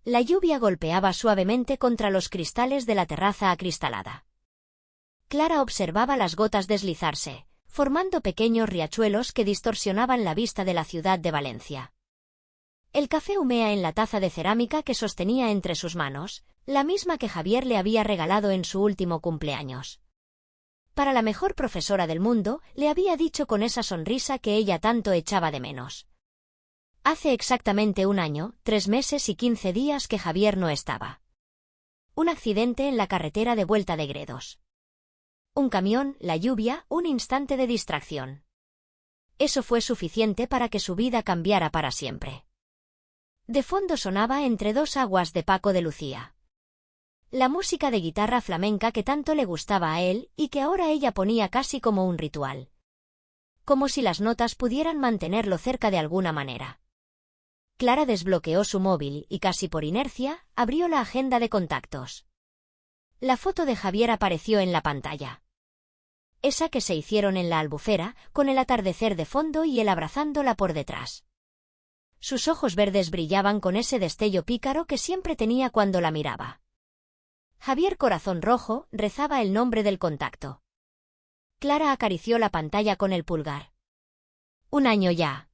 La lluvia golpeaba suavemente contra los cristales de la terraza acristalada. Clara observaba las gotas deslizarse, formando pequeños riachuelos que distorsionaban la vista de la ciudad de Valencia. El café humea en la taza de cerámica que sostenía entre sus manos, la misma que Javier le había regalado en su último cumpleaños. Para la mejor profesora del mundo, le había dicho con esa sonrisa que ella tanto echaba de menos. Hace exactamente un año, 3 meses y 15 días que Javier no estaba. Un accidente en la carretera de vuelta de Gredos. Un camión, la lluvia, un instante de distracción. Eso fue suficiente para que su vida cambiara para siempre. De fondo sonaba Entre dos aguas de Paco de Lucía. La música de guitarra flamenca que tanto le gustaba a él y que ahora ella ponía casi como un ritual. Como si las notas pudieran mantenerlo cerca de alguna manera. Clara desbloqueó su móvil y casi por inercia, abrió la agenda de contactos. La foto de Javier apareció en la pantalla. Esa que se hicieron en la Albufera, con el atardecer de fondo y él abrazándola por detrás. Sus ojos verdes brillaban con ese destello pícaro que siempre tenía cuando la miraba. Javier Corazón Rojo rezaba el nombre del contacto. Clara acarició la pantalla con el pulgar. 1 año ya.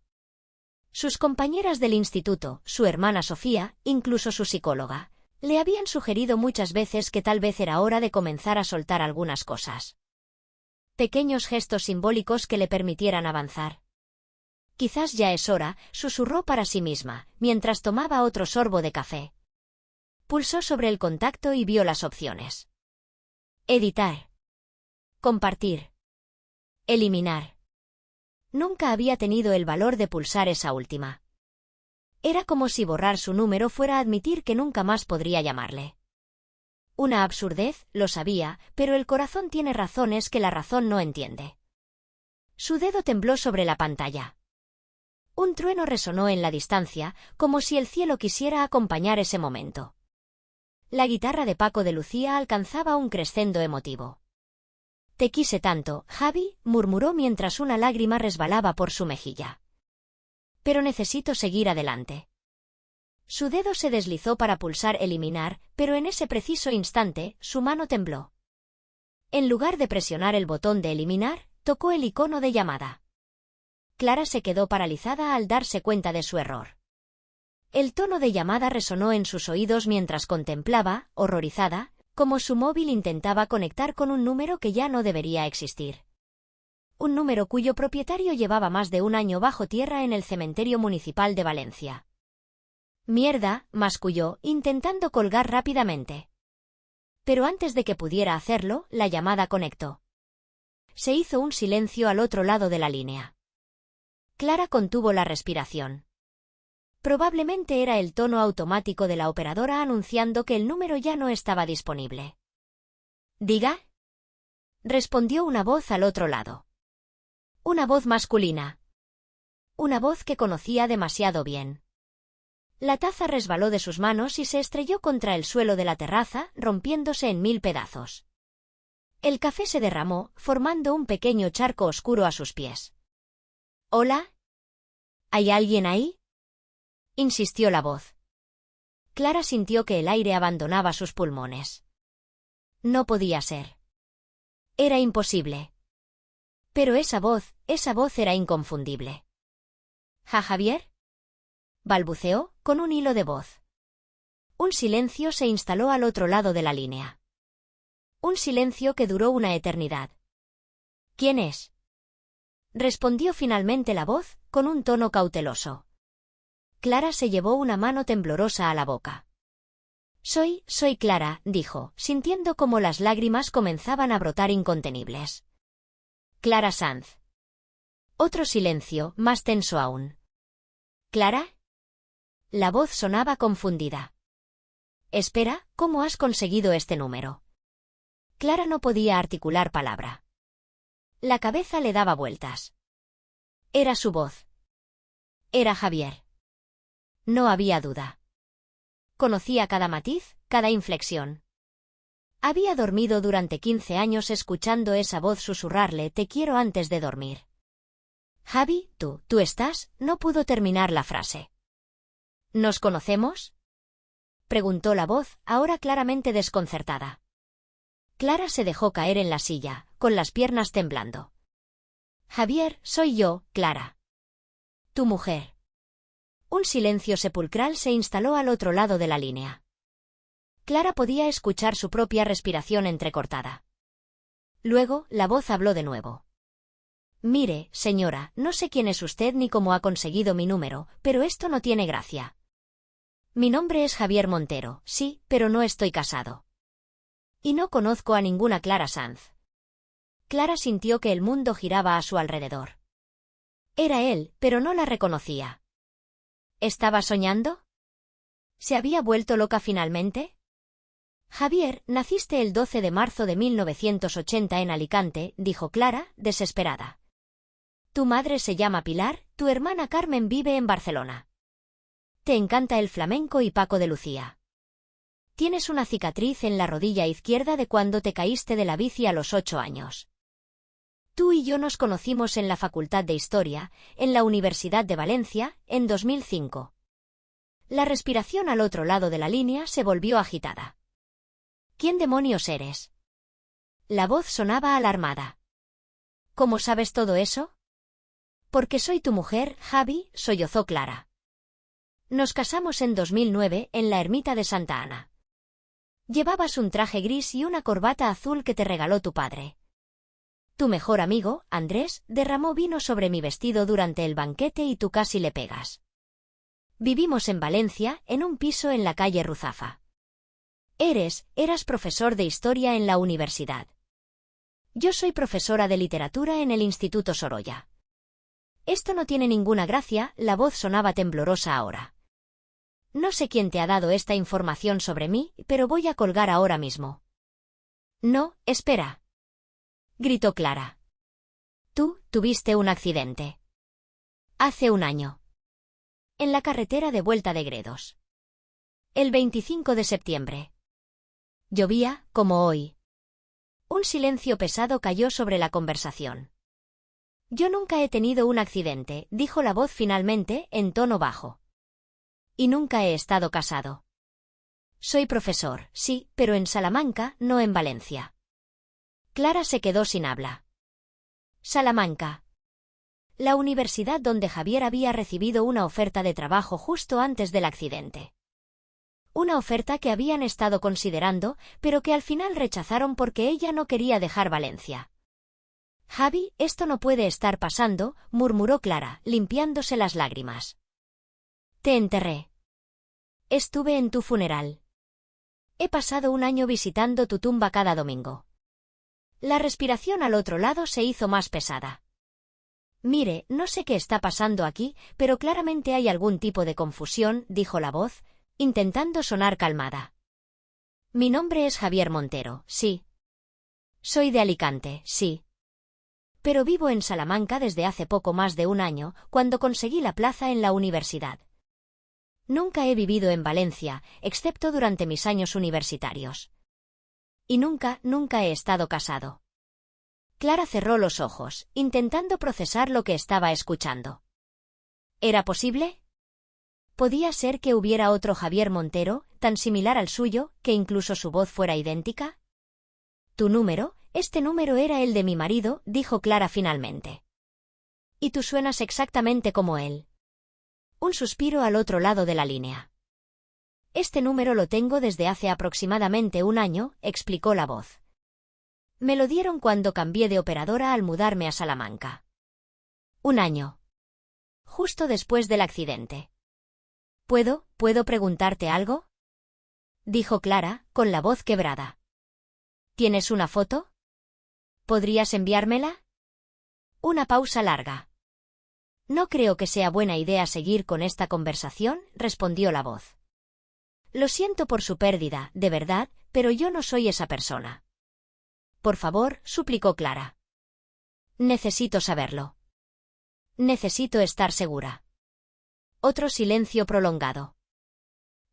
Sus compañeras del instituto, su hermana Sofía, incluso su psicóloga, le habían sugerido muchas veces que tal vez era hora de comenzar a soltar algunas cosas. Pequeños gestos simbólicos que le permitieran avanzar. Quizás ya es hora, susurró para sí misma, mientras tomaba otro sorbo de café. Pulsó sobre el contacto y vio las opciones. Editar. Compartir. Eliminar. Nunca había tenido el valor de pulsar esa última. Era como si borrar su número fuera admitir que nunca más podría llamarle. Una absurdez, lo sabía, pero el corazón tiene razones que la razón no entiende. Su dedo tembló sobre la pantalla. Un trueno resonó en la distancia, como si el cielo quisiera acompañar ese momento. La guitarra de Paco de Lucía alcanzaba un crescendo emotivo. Te quise tanto, Javi, murmuró mientras una lágrima resbalaba por su mejilla. Pero necesito seguir adelante. Su dedo se deslizó para pulsar eliminar, pero en ese preciso instante, su mano tembló. En lugar de presionar el botón de eliminar, tocó el icono de llamada. Clara se quedó paralizada al darse cuenta de su error. El tono de llamada resonó en sus oídos mientras contemplaba, horrorizada, cómo su móvil intentaba conectar con un número que ya no debería existir. Un número cuyo propietario llevaba más de 1 año bajo tierra en el cementerio municipal de Valencia. Mierda, masculló, intentando colgar rápidamente. Pero antes de que pudiera hacerlo, la llamada conectó. Se hizo un silencio al otro lado de la línea. Clara contuvo la respiración. Probablemente era el tono automático de la operadora anunciando que el número ya no estaba disponible. ¿Diga? Respondió una voz al otro lado. Una voz masculina. Una voz que conocía demasiado bien. La taza resbaló de sus manos y se estrelló contra el suelo de la terraza, rompiéndose en 1000 pedazos. El café se derramó, formando un pequeño charco oscuro a sus pies. ¿Hola? ¿Hay alguien ahí? Insistió la voz. Clara sintió que el aire abandonaba sus pulmones. No podía ser. Era imposible. Pero esa voz era inconfundible. ¿Ja, Javier? Balbuceó, con un hilo de voz. Un silencio se instaló al otro lado de la línea. Un silencio que duró una eternidad. ¿Quién es? Respondió finalmente la voz, con un tono cauteloso. Clara se llevó una mano temblorosa a la boca. Soy Clara, dijo, sintiendo cómo las lágrimas comenzaban a brotar incontenibles. Clara Sanz. Otro silencio, más tenso aún. ¿Clara? La voz sonaba confundida. Espera, ¿cómo has conseguido este número? Clara no podía articular palabra. La cabeza le daba vueltas. Era su voz. Era Javier. No había duda. Conocía cada matiz, cada inflexión. Había dormido durante 15 años escuchando esa voz susurrarle «te quiero» antes de dormir. Javi, tú estás, no pudo terminar la frase. ¿Nos conocemos? preguntó la voz, ahora claramente desconcertada. Clara se dejó caer en la silla, con las piernas temblando. Javier, soy yo, Clara. Tu mujer. Un silencio sepulcral se instaló al otro lado de la línea. Clara podía escuchar su propia respiración entrecortada. Luego, la voz habló de nuevo. Mire, señora, no sé quién es usted ni cómo ha conseguido mi número, pero esto no tiene gracia. Mi nombre es Javier Montero, sí, pero no estoy casado. Y no conozco a ninguna Clara Sanz. Clara sintió que el mundo giraba a su alrededor. Era él, pero no la reconocía. ¿Estaba soñando? ¿Se había vuelto loca finalmente? Javier, naciste el 12 de marzo de 1980 en Alicante, dijo Clara, desesperada. Tu madre se llama Pilar, tu hermana Carmen vive en Barcelona. Te encanta el flamenco y Paco de Lucía. Tienes una cicatriz en la rodilla izquierda de cuando te caíste de la bici a los 8 años. Tú y yo nos conocimos en la Facultad de Historia, en la Universidad de Valencia, en 2005. La respiración al otro lado de la línea se volvió agitada. ¿Quién demonios eres? La voz sonaba alarmada. ¿Cómo sabes todo eso? Porque soy tu mujer, Javi, sollozó Clara. Nos casamos en 2009 en la ermita de Santa Ana. Llevabas un traje gris y una corbata azul que te regaló tu padre. Tu mejor amigo, Andrés, derramó vino sobre mi vestido durante el banquete y tú casi le pegas. Vivimos en Valencia, en un piso en la calle Ruzafa. Eras profesor de historia en la universidad. Yo soy profesora de literatura en el Instituto Sorolla. Esto no tiene ninguna gracia, la voz sonaba temblorosa ahora. No sé quién te ha dado esta información sobre mí, pero voy a colgar ahora mismo. No, espera. Gritó Clara. Tú tuviste un accidente. Hace un año. En la carretera de vuelta de Gredos. El 25 de septiembre. Llovía, como hoy. Un silencio pesado cayó sobre la conversación. Yo nunca he tenido un accidente, dijo la voz finalmente, en tono bajo. Y nunca he estado casado. Soy profesor, sí, pero en Salamanca, no en Valencia. Clara se quedó sin habla. Salamanca. La universidad donde Javier había recibido una oferta de trabajo justo antes del accidente. Una oferta que habían estado considerando, pero que al final rechazaron porque ella no quería dejar Valencia. Javi, esto no puede estar pasando, murmuró Clara, limpiándose las lágrimas. Te enterré. Estuve en tu funeral. He pasado un año visitando tu tumba cada domingo. La respiración al otro lado se hizo más pesada. Mire, no sé qué está pasando aquí, pero claramente hay algún tipo de confusión, dijo la voz, intentando sonar calmada. Mi nombre es Javier Montero, sí. Soy de Alicante, sí. Pero vivo en Salamanca desde hace poco más de un año, cuando conseguí la plaza en la universidad. Nunca he vivido en Valencia, excepto durante mis años universitarios. Y nunca he estado casado. Clara cerró los ojos, intentando procesar lo que estaba escuchando. ¿Era posible? ¿Podía ser que hubiera otro Javier Montero, tan similar al suyo, que incluso su voz fuera idéntica? ¿Tu número? Este número era el de mi marido, dijo Clara finalmente. Y tú suenas exactamente como él. Un suspiro al otro lado de la línea. Este número lo tengo desde hace aproximadamente un año, explicó la voz. Me lo dieron cuando cambié de operadora al mudarme a Salamanca. Un año. Justo después del accidente. ¿Puedo preguntarte algo? Dijo Clara, con la voz quebrada. ¿Tienes una foto? ¿Podrías enviármela? Una pausa larga. No creo que sea buena idea seguir con esta conversación, respondió la voz. Lo siento por su pérdida, de verdad, pero yo no soy esa persona. Por favor, suplicó Clara. Necesito saberlo. Necesito estar segura. Otro silencio prolongado.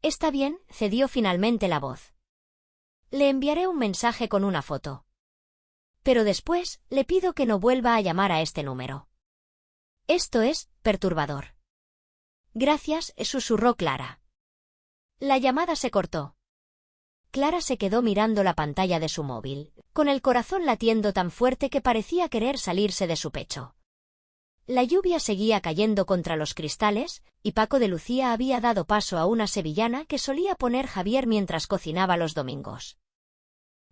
Está bien, cedió finalmente la voz. Le enviaré un mensaje con una foto. Pero después, le pido que no vuelva a llamar a este número. Esto es perturbador. Gracias, susurró Clara. La llamada se cortó. Clara se quedó mirando la pantalla de su móvil, con el corazón latiendo tan fuerte que parecía querer salirse de su pecho. La lluvia seguía cayendo contra los cristales, y Paco de Lucía había dado paso a una sevillana que solía poner Javier mientras cocinaba los domingos.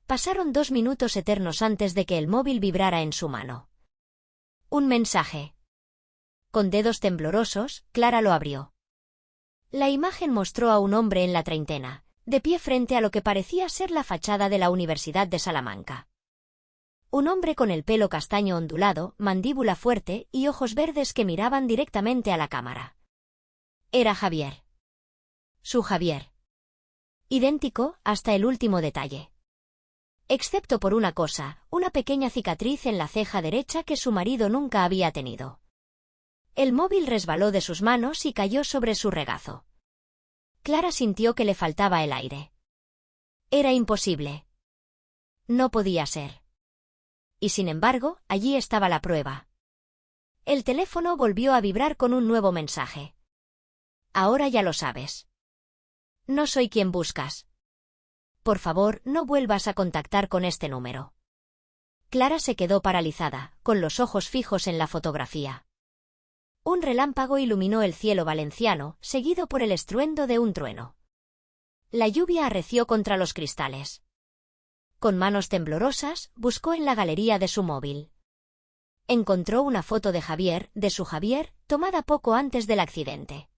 Pasaron 2 minutos eternos antes de que el móvil vibrara en su mano. Un mensaje. Con dedos temblorosos, Clara lo abrió. La imagen mostró a un hombre en la treintena, de pie frente a lo que parecía ser la fachada de la Universidad de Salamanca. Un hombre con el pelo castaño ondulado, mandíbula fuerte y ojos verdes que miraban directamente a la cámara. Era Javier. Su Javier. Idéntico hasta el último detalle. Excepto por una cosa, una pequeña cicatriz en la ceja derecha que su marido nunca había tenido. El móvil resbaló de sus manos y cayó sobre su regazo. Clara sintió que le faltaba el aire. Era imposible. No podía ser. Y sin embargo, allí estaba la prueba. El teléfono volvió a vibrar con un nuevo mensaje. Ahora ya lo sabes. No soy quien buscas. Por favor, no vuelvas a contactar con este número. Clara se quedó paralizada, con los ojos fijos en la fotografía. Un relámpago iluminó el cielo valenciano, seguido por el estruendo de un trueno. La lluvia arreció contra los cristales. Con manos temblorosas, buscó en la galería de su móvil. Encontró una foto de Javier, de su Javier, tomada poco antes del accidente.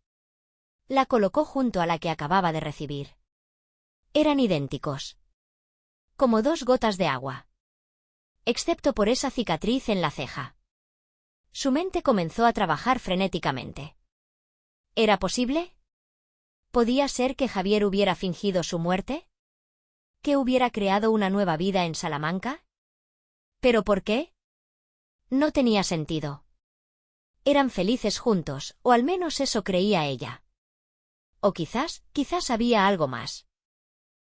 La colocó junto a la que acababa de recibir. Eran idénticos. Como 2 gotas de agua. Excepto por esa cicatriz en la ceja. Su mente comenzó a trabajar frenéticamente. ¿Era posible? ¿Podía ser que Javier hubiera fingido su muerte? ¿Que hubiera creado una nueva vida en Salamanca? ¿Pero por qué? No tenía sentido. Eran felices juntos, o al menos eso creía ella. O quizás había algo más.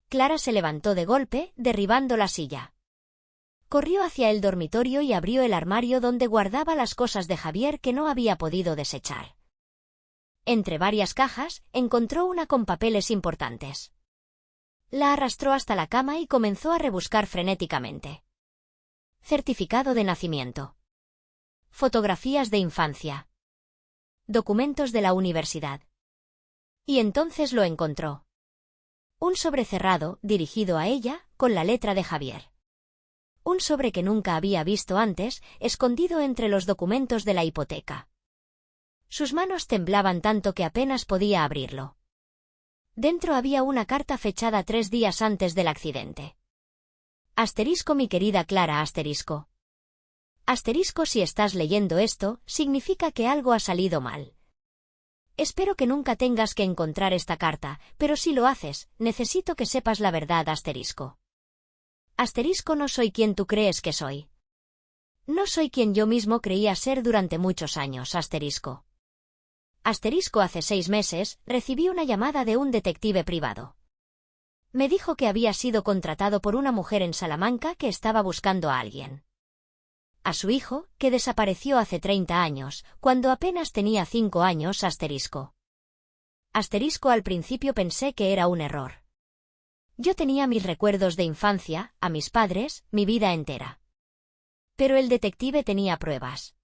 Clara se levantó de golpe, derribando la silla. Corrió hacia el dormitorio y abrió el armario donde guardaba las cosas de Javier que no había podido desechar. Entre varias cajas, encontró una con papeles importantes. La arrastró hasta la cama y comenzó a rebuscar frenéticamente. Certificado de nacimiento. Fotografías de infancia. Documentos de la universidad. Y entonces lo encontró. Un sobre cerrado, dirigido a ella, con la letra de Javier. Un sobre que nunca había visto antes, escondido entre los documentos de la hipoteca. Sus manos temblaban tanto que apenas podía abrirlo. Dentro había una carta fechada 3 días antes del accidente. Asterisco mi querida Clara asterisco. Asterisco si estás leyendo esto, significa que algo ha salido mal. Espero que nunca tengas que encontrar esta carta, pero si lo haces, necesito que sepas la verdad asterisco. Asterisco no soy quien tú crees que soy. No soy quien yo mismo creía ser durante muchos años asterisco. Asterisco hace 6 meses, recibí una llamada de un detective privado. Me dijo que había sido contratado por una mujer en Salamanca que estaba buscando a alguien. A su hijo, que desapareció hace 30 años, cuando apenas tenía 5 años asterisco. Asterisco al principio pensé que era un error. Yo tenía mis recuerdos de infancia, a mis padres, mi vida entera. Pero el detective tenía pruebas.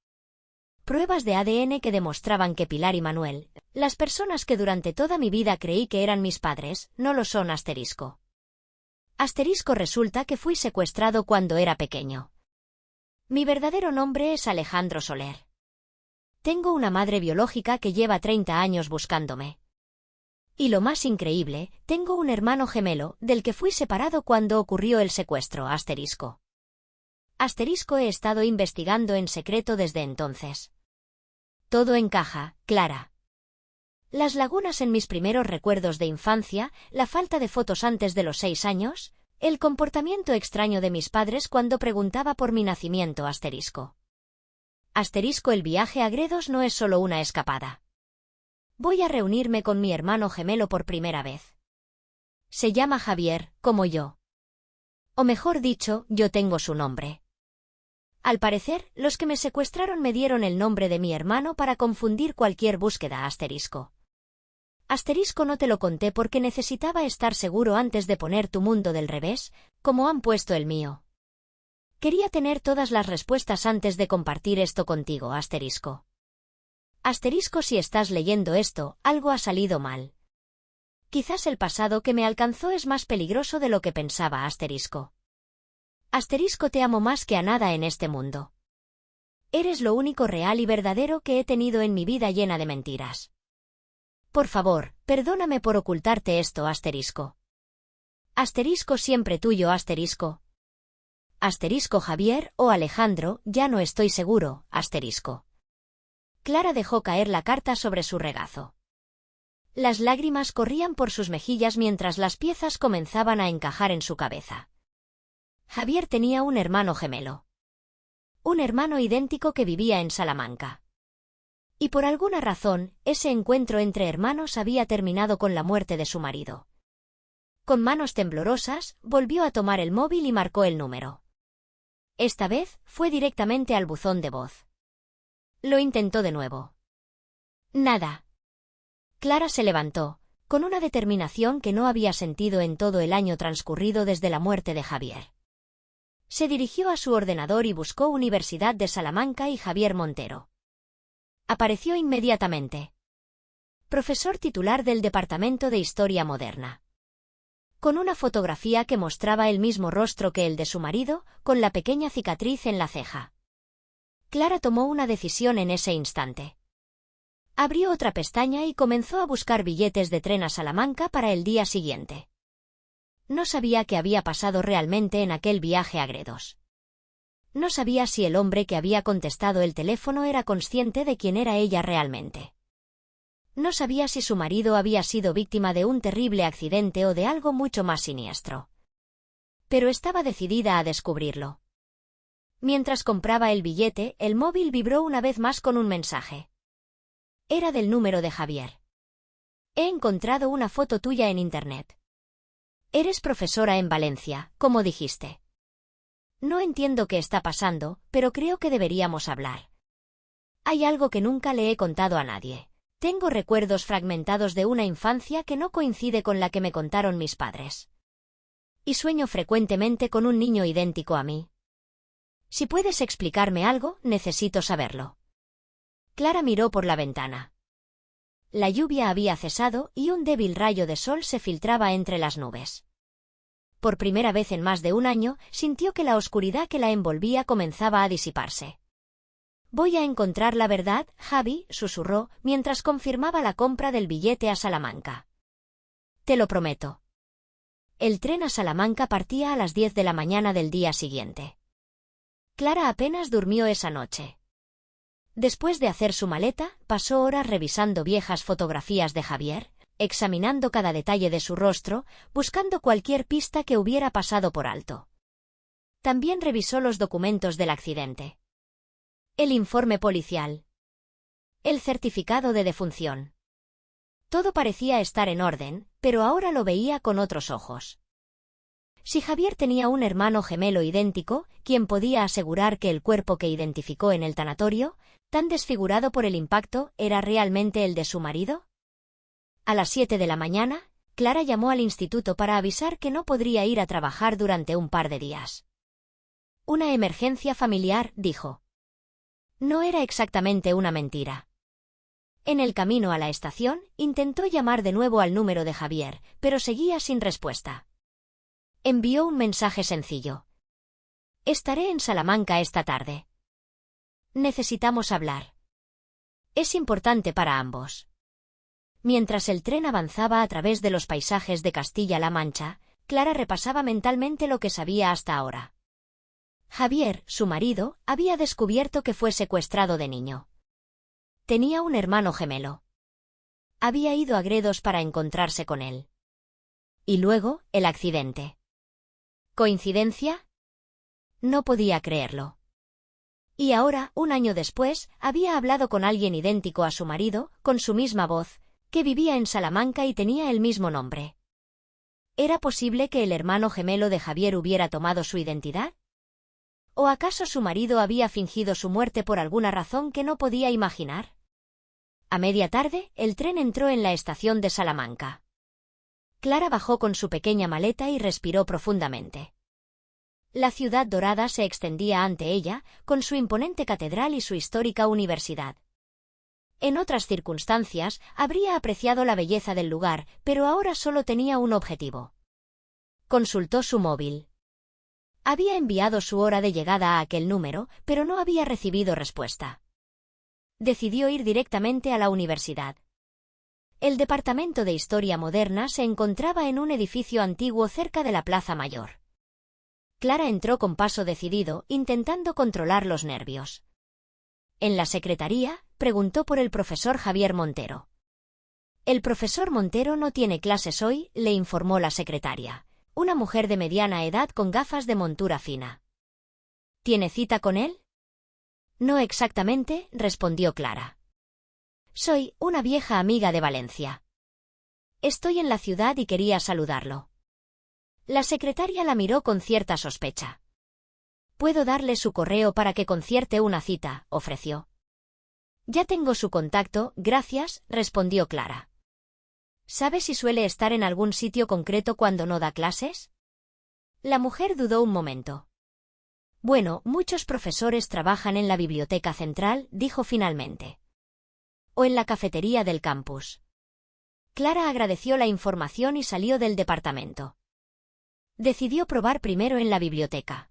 Pruebas de ADN que demostraban que Pilar y Manuel, las personas que durante toda mi vida creí que eran mis padres, no lo son asterisco. Asterisco resulta que fui secuestrado cuando era pequeño. Mi verdadero nombre es Alejandro Soler. Tengo una madre biológica que lleva 30 años buscándome. Y lo más increíble, tengo un hermano gemelo, del que fui separado cuando ocurrió el secuestro asterisco. Asterisco he estado investigando en secreto desde entonces. Todo encaja, Clara. Las lagunas en mis primeros recuerdos de infancia, la falta de fotos antes de los 6 años, el comportamiento extraño de mis padres cuando preguntaba por mi nacimiento asterisco. Asterisco el viaje a Gredos no es solo una escapada. Voy a reunirme con mi hermano gemelo por primera vez. Se llama Javier, como yo. O mejor dicho, yo tengo su nombre. Al parecer, los que me secuestraron me dieron el nombre de mi hermano para confundir cualquier búsqueda asterisco. No te lo conté porque necesitaba estar seguro antes de poner tu mundo del revés, como han puesto el mío. Quería tener todas las respuestas antes de compartir esto contigo, asterisco. Si estás leyendo esto, algo ha salido mal. Quizás el pasado que me alcanzó es más peligroso de lo que pensaba, asterisco. Te amo más que a nada en este mundo. Eres lo único real y verdadero que he tenido en mi vida llena de mentiras. Por favor, perdóname por ocultarte esto, asterisco. Siempre tuyo, asterisco. Javier o Alejandro, ya no estoy seguro, asterisco. Clara dejó caer la carta sobre su regazo. Las lágrimas corrían por sus mejillas mientras las piezas comenzaban a encajar en su cabeza. Javier tenía un hermano gemelo. Un hermano idéntico que vivía en Salamanca. Y por alguna razón, ese encuentro entre hermanos había terminado con la muerte de su marido. Con manos temblorosas, volvió a tomar el móvil y marcó el número. Esta vez, fue directamente al buzón de voz. Lo intentó de nuevo. Nada. Clara se levantó, con una determinación que no había sentido en todo el año transcurrido desde la muerte de Javier. Se dirigió a su ordenador y buscó Universidad de Salamanca y Javier Montero. Apareció inmediatamente. Profesor titular del Departamento de Historia Moderna. Con una fotografía que mostraba el mismo rostro que el de su marido, con la pequeña cicatriz en la ceja. Clara tomó una decisión en ese instante. Abrió otra pestaña y comenzó a buscar billetes de tren a Salamanca para el día siguiente. No sabía qué había pasado realmente en aquel viaje a Gredos. No sabía si el hombre que había contestado el teléfono era consciente de quién era ella realmente. No sabía si su marido había sido víctima de un terrible accidente o de algo mucho más siniestro. Pero estaba decidida a descubrirlo. Mientras compraba el billete, el móvil vibró una vez más con un mensaje. Era del número de Javier. He encontrado una foto tuya en Internet. Eres profesora en Valencia, como dijiste. No entiendo qué está pasando, pero creo que deberíamos hablar. Hay algo que nunca le he contado a nadie. Tengo recuerdos fragmentados de una infancia que no coincide con la que me contaron mis padres. Y sueño frecuentemente con un niño idéntico a mí. Si puedes explicarme algo, necesito saberlo. Clara miró por la ventana. La lluvia había cesado y un débil rayo de sol se filtraba entre las nubes. Por primera vez en más de un año, sintió que la oscuridad que la envolvía comenzaba a disiparse. Voy a encontrar la verdad, Javi, susurró, mientras confirmaba la compra del billete a Salamanca. Te lo prometo. El tren a Salamanca partía a las 10 de la mañana del día siguiente. Clara apenas durmió esa noche. Después de hacer su maleta, pasó horas revisando viejas fotografías de Javier, examinando cada detalle de su rostro, buscando cualquier pista que hubiera pasado por alto. También revisó los documentos del accidente. El informe policial. El certificado de defunción. Todo parecía estar en orden, pero ahora lo veía con otros ojos. Si Javier tenía un hermano gemelo idéntico, ¿quién podía asegurar que el cuerpo que identificó en el tanatorio, tan desfigurado por el impacto, era realmente el de su marido? A las 7 de la mañana, Clara llamó al instituto para avisar que no podría ir a trabajar durante un par de días. Una emergencia familiar, dijo. No era exactamente una mentira. En el camino a la estación, intentó llamar de nuevo al número de Javier, pero seguía sin respuesta. Envió un mensaje sencillo. Estaré en Salamanca esta tarde. Necesitamos hablar. Es importante para ambos. Mientras el tren avanzaba a través de los paisajes de Castilla-La Mancha, Clara repasaba mentalmente lo que sabía hasta ahora. Javier, su marido, había descubierto que fue secuestrado de niño. Tenía un hermano gemelo. Había ido a Gredos para encontrarse con él. Y luego, el accidente. ¿Coincidencia? No podía creerlo. Y ahora, un año después, había hablado con alguien idéntico a su marido, con su misma voz, que vivía en Salamanca y tenía el mismo nombre. ¿Era posible que el hermano gemelo de Javier hubiera tomado su identidad? ¿O acaso su marido había fingido su muerte por alguna razón que no podía imaginar? A media tarde, el tren entró en la estación de Salamanca. Clara bajó con su pequeña maleta y respiró profundamente. La ciudad dorada se extendía ante ella, con su imponente catedral y su histórica universidad. En otras circunstancias, habría apreciado la belleza del lugar, pero ahora solo tenía un objetivo. Consultó su móvil. Había enviado su hora de llegada a aquel número, pero no había recibido respuesta. Decidió ir directamente a la universidad. El Departamento de Historia Moderna se encontraba en un edificio antiguo cerca de la Plaza Mayor. Clara entró con paso decidido, intentando controlar los nervios. En la secretaría, preguntó por el profesor Javier Montero. El profesor Montero no tiene clases hoy, le informó la secretaria, una mujer de mediana edad con gafas de montura fina. ¿Tiene cita con él? No exactamente, respondió Clara. Soy una vieja amiga de Valencia. Estoy en la ciudad y quería saludarlo. La secretaria la miró con cierta sospecha. Puedo darle su correo para que concierte una cita, ofreció. Ya tengo su contacto, gracias, respondió Clara. ¿Sabe si suele estar en algún sitio concreto cuando no da clases? La mujer dudó un momento. Bueno, muchos profesores trabajan en la biblioteca central, dijo finalmente. O en la cafetería del campus. Clara agradeció la información y salió del departamento. Decidió probar primero en la biblioteca.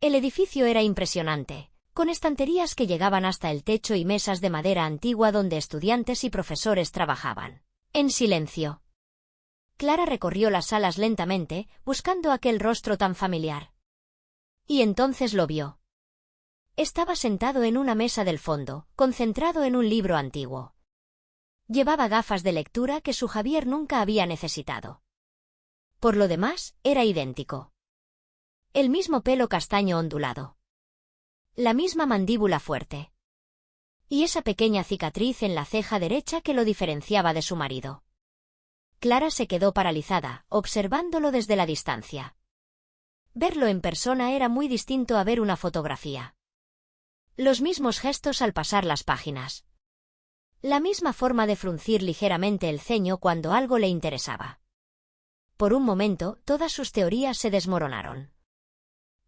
El edificio era impresionante, con estanterías que llegaban hasta el techo y mesas de madera antigua donde estudiantes y profesores trabajaban. En silencio. Clara recorrió las salas lentamente, buscando aquel rostro tan familiar. Y entonces lo vio. Estaba sentado en una mesa del fondo, concentrado en un libro antiguo. Llevaba gafas de lectura que su Javier nunca había necesitado. Por lo demás, era idéntico. El mismo pelo castaño ondulado. La misma mandíbula fuerte. Y esa pequeña cicatriz en la ceja derecha que lo diferenciaba de su marido. Clara se quedó paralizada, observándolo desde la distancia. Verlo en persona era muy distinto a ver una fotografía. Los mismos gestos al pasar las páginas. La misma forma de fruncir ligeramente el ceño cuando algo le interesaba. Por un momento, todas sus teorías se desmoronaron.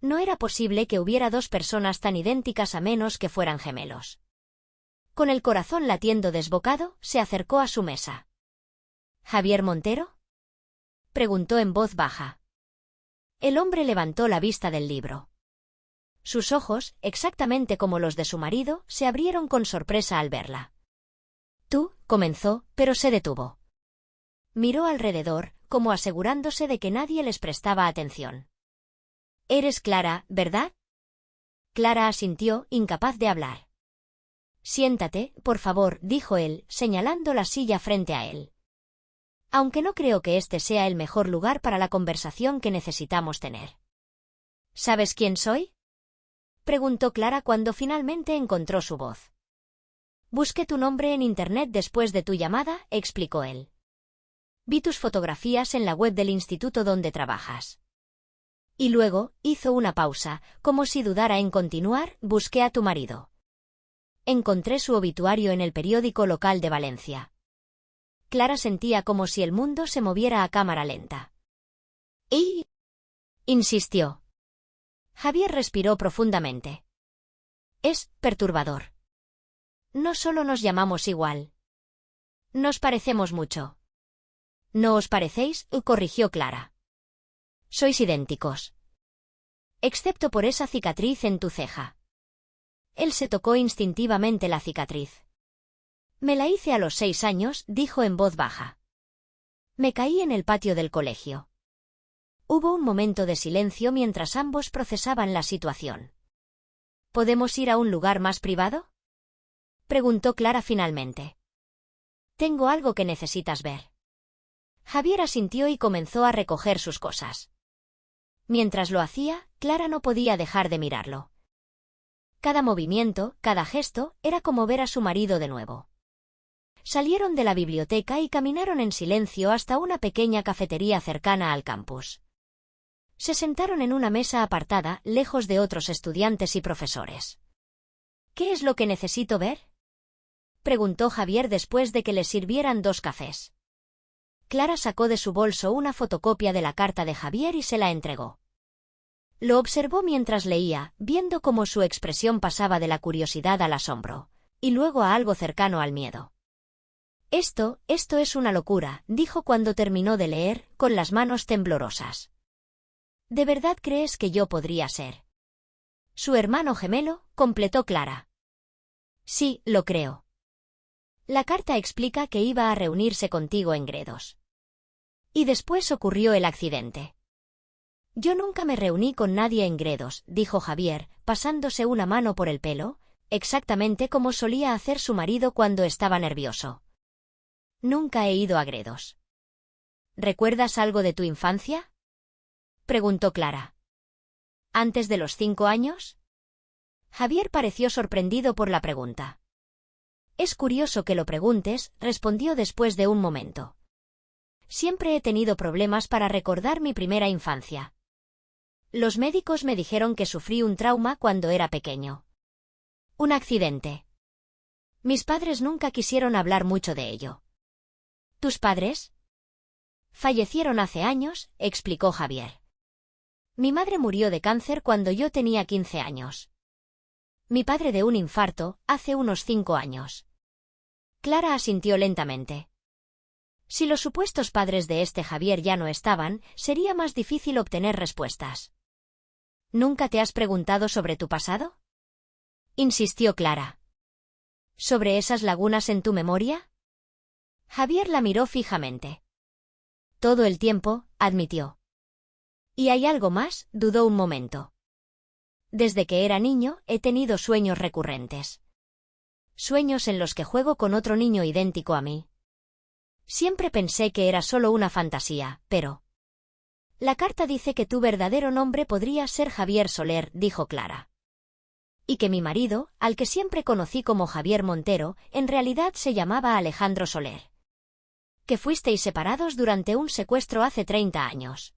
No era posible que hubiera dos personas tan idénticas a menos que fueran gemelos. Con el corazón latiendo desbocado, se acercó a su mesa. ¿Javier Montero?, preguntó en voz baja. El hombre levantó la vista del libro. Sus ojos, exactamente como los de su marido, se abrieron con sorpresa al verla. Tú, comenzó, pero se detuvo. Miró alrededor, como asegurándose de que nadie les prestaba atención. Eres Clara, ¿verdad? Clara asintió, incapaz de hablar. Siéntate, por favor, dijo él, señalando la silla frente a él. Aunque no creo que este sea el mejor lugar para la conversación que necesitamos tener. ¿Sabes quién soy?, preguntó Clara cuando finalmente encontró su voz. Busqué tu nombre en Internet después de tu llamada, explicó él. Vi tus fotografías en la web del instituto donde trabajas. Y luego, hizo una pausa, como si dudara en continuar, busqué a tu marido. Encontré su obituario en el periódico local de Valencia. Clara sentía como si el mundo se moviera a cámara lenta. ¿Y?, insistió. Javier respiró profundamente. Es perturbador. No solo nos llamamos igual. Nos parecemos mucho. ¿No os parecéis?, corrigió Clara. Sois idénticos. Excepto por esa cicatriz en tu ceja. Él se tocó instintivamente la cicatriz. Me la hice a los 6 años, dijo en voz baja. Me caí en el patio del colegio. Hubo un momento de silencio mientras ambos procesaban la situación. ¿Podemos ir a un lugar más privado?, preguntó Clara finalmente. Tengo algo que necesitas ver. Javier asintió y comenzó a recoger sus cosas. Mientras lo hacía, Clara no podía dejar de mirarlo. Cada movimiento, cada gesto, era como ver a su marido de nuevo. Salieron de la biblioteca y caminaron en silencio hasta una pequeña cafetería cercana al campus. Se sentaron en una mesa apartada, lejos de otros estudiantes y profesores. ¿Qué es lo que necesito ver?, preguntó Javier después de que le sirvieran 2 cafés. Clara sacó de su bolso una fotocopia de la carta de Javier y se la entregó. Lo observó mientras leía, viendo cómo su expresión pasaba de la curiosidad al asombro, y luego a algo cercano al miedo. Esto es una locura, dijo cuando terminó de leer, con las manos temblorosas. ¿De verdad crees que yo podría ser su hermano gemelo?, completó Clara. Sí, lo creo. La carta explica que iba a reunirse contigo en Gredos. Y después ocurrió el accidente. Yo nunca me reuní con nadie en Gredos, dijo Javier, pasándose una mano por el pelo, exactamente como solía hacer su marido cuando estaba nervioso. Nunca he ido a Gredos. ¿Recuerdas algo de tu infancia?, preguntó Clara. ¿Antes de los 5 años? Javier pareció sorprendido por la pregunta. Es curioso que lo preguntes, respondió después de un momento. Siempre he tenido problemas para recordar mi primera infancia. Los médicos me dijeron que sufrí un trauma cuando era pequeño. Un accidente. Mis padres nunca quisieron hablar mucho de ello. ¿Tus padres? Fallecieron hace años, explicó Javier. Mi madre murió de cáncer cuando yo tenía 15 años. Mi padre de un infarto, hace unos 5 años. Clara asintió lentamente. Si los supuestos padres de este Javier ya no estaban, sería más difícil obtener respuestas. ¿Nunca te has preguntado sobre tu pasado?, insistió Clara. ¿Sobre esas lagunas en tu memoria? Javier la miró fijamente. Todo el tiempo, admitió. ¿Y hay algo más?, dudó un momento. Desde que era niño, he tenido sueños recurrentes. Sueños en los que juego con otro niño idéntico a mí. Siempre pensé que era solo una fantasía, pero... La carta dice que tu verdadero nombre podría ser Javier Soler, dijo Clara. Y que mi marido, al que siempre conocí como Javier Montero, en realidad se llamaba Alejandro Soler. Que fuisteis separados durante un secuestro hace 30 años.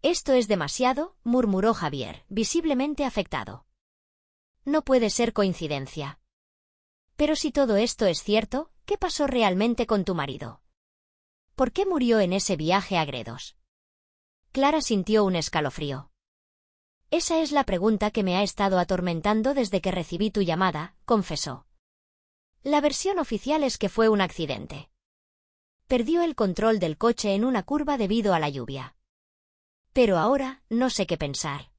Esto es demasiado, murmuró Javier, visiblemente afectado. No puede ser coincidencia. Pero si todo esto es cierto, ¿qué pasó realmente con tu marido? ¿Por qué murió en ese viaje a Gredos? Clara sintió un escalofrío. Esa es la pregunta que me ha estado atormentando desde que recibí tu llamada, confesó. La versión oficial es que fue un accidente. Perdió el control del coche en una curva debido a la lluvia. Pero ahora, no sé qué pensar.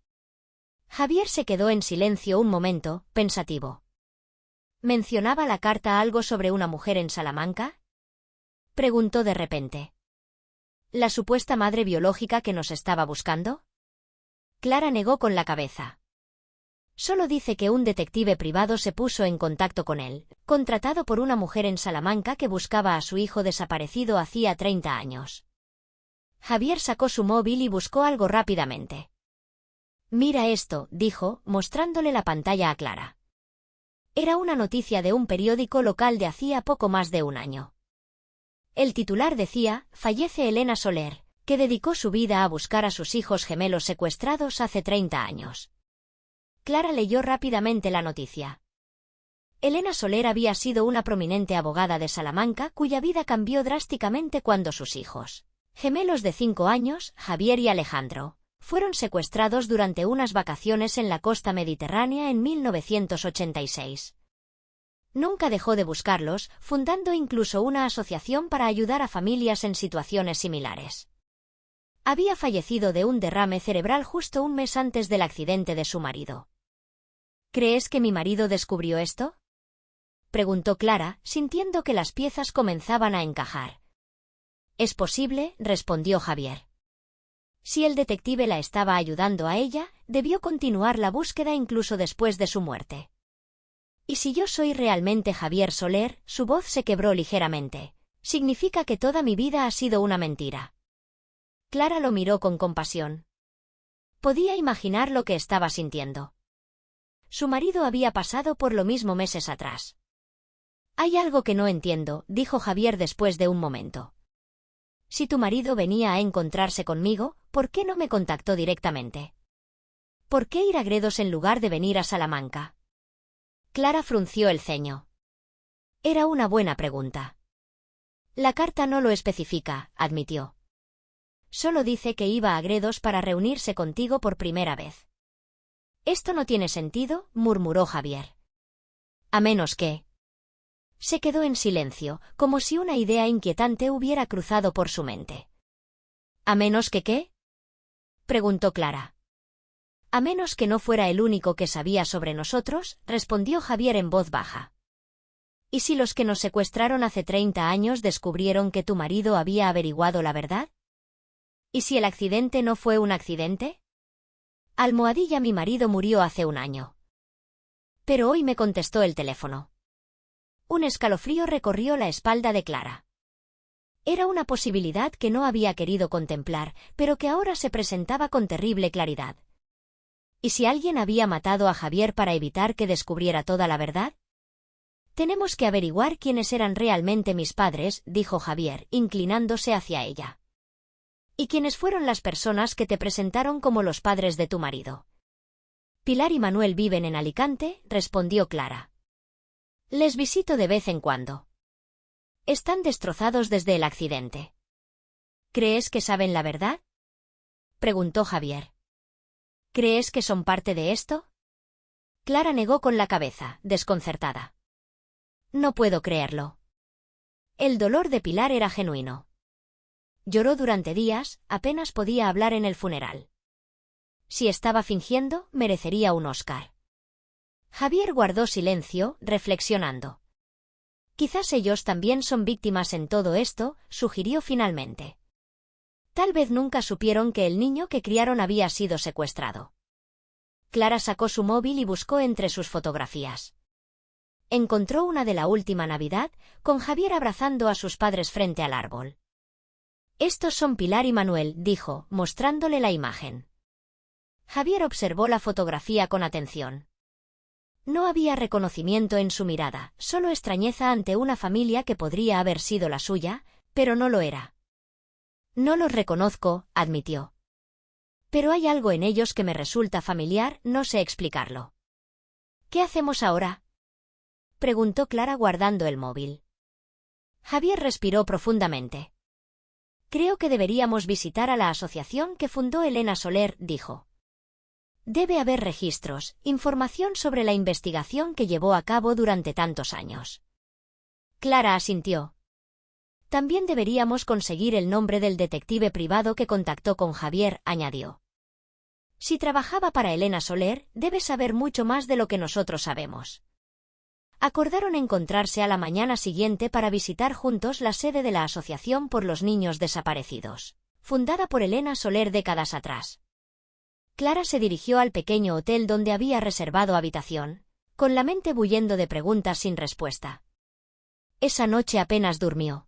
Javier se quedó en silencio un momento, pensativo. ¿Mencionaba la carta algo sobre una mujer en Salamanca?, preguntó de repente. ¿La supuesta madre biológica que nos estaba buscando? Clara negó con la cabeza. Solo dice que un detective privado se puso en contacto con él, contratado por una mujer en Salamanca que buscaba a su hijo desaparecido hacía 30 años. Javier sacó su móvil y buscó algo rápidamente. Mira esto, dijo, mostrándole la pantalla a Clara. Era una noticia de un periódico local de hacía poco más de un año. El titular decía, fallece Elena Soler, que dedicó su vida a buscar a sus hijos gemelos secuestrados hace 30 años. Clara leyó rápidamente la noticia. Elena Soler había sido una prominente abogada de Salamanca cuya vida cambió drásticamente cuando sus hijos, gemelos de 5 años, Javier y Alejandro, fueron secuestrados durante unas vacaciones en la costa mediterránea en 1986. Nunca dejó de buscarlos, fundando incluso una asociación para ayudar a familias en situaciones similares. Había fallecido de un derrame cerebral justo un mes antes del accidente de su marido. ¿Crees que mi marido descubrió esto?, preguntó Clara, sintiendo que las piezas comenzaban a encajar. Es posible, respondió Javier. Si el detective la estaba ayudando a ella, debió continuar la búsqueda incluso después de su muerte. ¿Y si yo soy realmente Javier Soler?, su voz se quebró ligeramente. Significa que toda mi vida ha sido una mentira. Clara lo miró con compasión. Podía imaginar lo que estaba sintiendo. Su marido había pasado por lo mismo meses atrás. Hay algo que no entiendo, dijo Javier después de un momento. Si tu marido venía a encontrarse conmigo, ¿por qué no me contactó directamente? ¿Por qué ir a Gredos en lugar de venir a Salamanca? Clara frunció el ceño. Era una buena pregunta. La carta no lo especifica, admitió. Solo dice que iba a Gredos para reunirse contigo por primera vez. Esto no tiene sentido, murmuró Javier. A menos que... Se quedó en silencio, como si una idea inquietante hubiera cruzado por su mente. ¿A menos que qué? Preguntó Clara. A menos que no fuera el único que sabía sobre nosotros, respondió Javier en voz baja. ¿Y si los que nos secuestraron hace 30 años descubrieron que tu marido había averiguado la verdad? ¿Y si el accidente no fue un accidente? Almohadilla, mi marido murió hace un año. Pero hoy me contestó el teléfono. Un escalofrío recorrió la espalda de Clara. Era una posibilidad que no había querido contemplar, pero que ahora se presentaba con terrible claridad. ¿Y si alguien había matado a Javier para evitar que descubriera toda la verdad? Tenemos que averiguar quiénes eran realmente mis padres, dijo Javier, inclinándose hacia ella. ¿Y quiénes fueron las personas que te presentaron como los padres de tu marido? Pilar y Manuel viven en Alicante, respondió Clara. Les visito de vez en cuando. Están destrozados desde el accidente. ¿Crees que saben la verdad? Preguntó Javier. ¿Crees que son parte de esto? Clara negó con la cabeza, desconcertada. No puedo creerlo. El dolor de Pilar era genuino. Lloró durante días, apenas podía hablar en el funeral. Si estaba fingiendo, merecería un Oscar. Javier guardó silencio, reflexionando. Quizás ellos también son víctimas en todo esto, sugirió finalmente. Tal vez nunca supieron que el niño que criaron había sido secuestrado. Clara sacó su móvil y buscó entre sus fotografías. Encontró una de la última Navidad, con Javier abrazando a sus padres frente al árbol. Estos son Pilar y Manuel, dijo, mostrándole la imagen. Javier observó la fotografía con atención. No había reconocimiento en su mirada, solo extrañeza ante una familia que podría haber sido la suya, pero no lo era. No los reconozco, admitió. Pero hay algo en ellos que me resulta familiar, no sé explicarlo. ¿Qué hacemos ahora?, preguntó Clara guardando el móvil. Javier respiró profundamente. Creo que deberíamos visitar a la asociación que fundó Elena Soler, dijo. Debe haber registros, información sobre la investigación que llevó a cabo durante tantos años. Clara asintió. También deberíamos conseguir el nombre del detective privado que contactó con Javier, añadió. Si trabajaba para Elena Soler, debe saber mucho más de lo que nosotros sabemos. Acordaron encontrarse a la mañana siguiente para visitar juntos la sede de la Asociación por los Niños Desaparecidos, fundada por Elena Soler décadas atrás. Clara se dirigió al pequeño hotel donde había reservado habitación, con la mente bullendo de preguntas sin respuesta. Esa noche apenas durmió.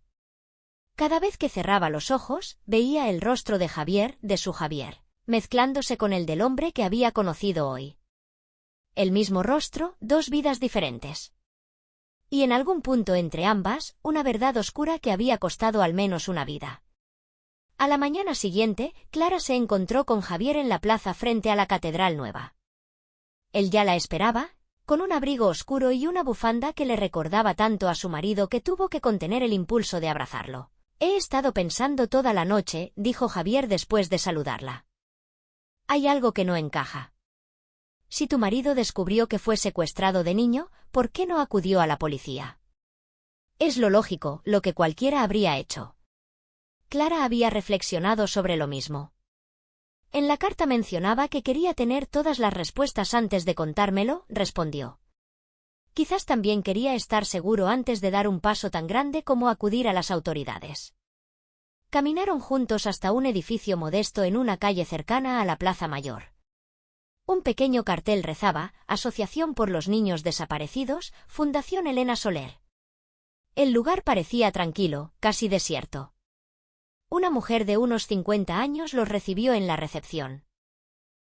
Cada vez que cerraba los ojos, veía el rostro de Javier, de su Javier, mezclándose con el del hombre que había conocido hoy. El mismo rostro, dos vidas diferentes. Y en algún punto entre ambas, una verdad oscura que había costado al menos una vida. A la mañana siguiente, Clara se encontró con Javier en la plaza frente a la Catedral Nueva. Él ya la esperaba, con un abrigo oscuro y una bufanda que le recordaba tanto a su marido que tuvo que contener el impulso de abrazarlo. He estado pensando toda la noche, dijo Javier después de saludarla. Hay algo que no encaja. Si tu marido descubrió que fue secuestrado de niño, ¿por qué no acudió a la policía? Es lo lógico, lo que cualquiera habría hecho. Clara había reflexionado sobre lo mismo. En la carta mencionaba que quería tener todas las respuestas antes de contármelo, respondió. Quizás también quería estar seguro antes de dar un paso tan grande como acudir a las autoridades. Caminaron juntos hasta un edificio modesto en una calle cercana a la Plaza Mayor. Un pequeño cartel rezaba, Asociación por los Niños Desaparecidos, Fundación Elena Soler. El lugar parecía tranquilo, casi desierto. Una mujer de unos 50 años los recibió en la recepción.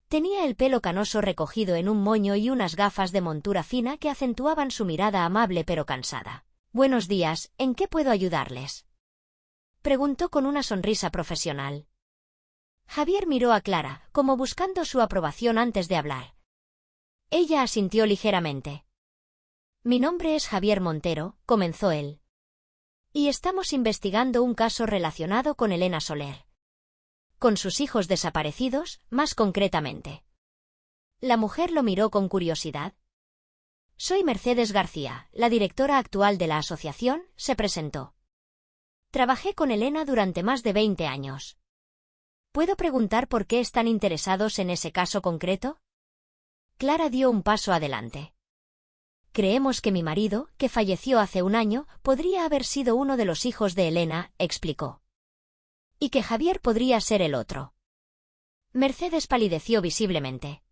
Tenía el pelo canoso recogido en un moño y unas gafas de montura fina que acentuaban su mirada amable pero cansada. Buenos días, ¿en qué puedo ayudarles?, preguntó con una sonrisa profesional. Javier miró a Clara, como buscando su aprobación antes de hablar. Ella asintió ligeramente. Mi nombre es Javier Montero, comenzó él. Y estamos investigando un caso relacionado con Elena Soler. Con sus hijos desaparecidos, más concretamente. La mujer lo miró con curiosidad. Soy Mercedes García, la directora actual de la asociación, se presentó. Trabajé con Elena durante más de 20 años. ¿Puedo preguntar por qué están interesados en ese caso concreto? Clara dio un paso adelante. Creemos que mi marido, que falleció hace un año, podría haber sido uno de los hijos de Elena, explicó. Y que Javier podría ser el otro. Mercedes palideció visiblemente.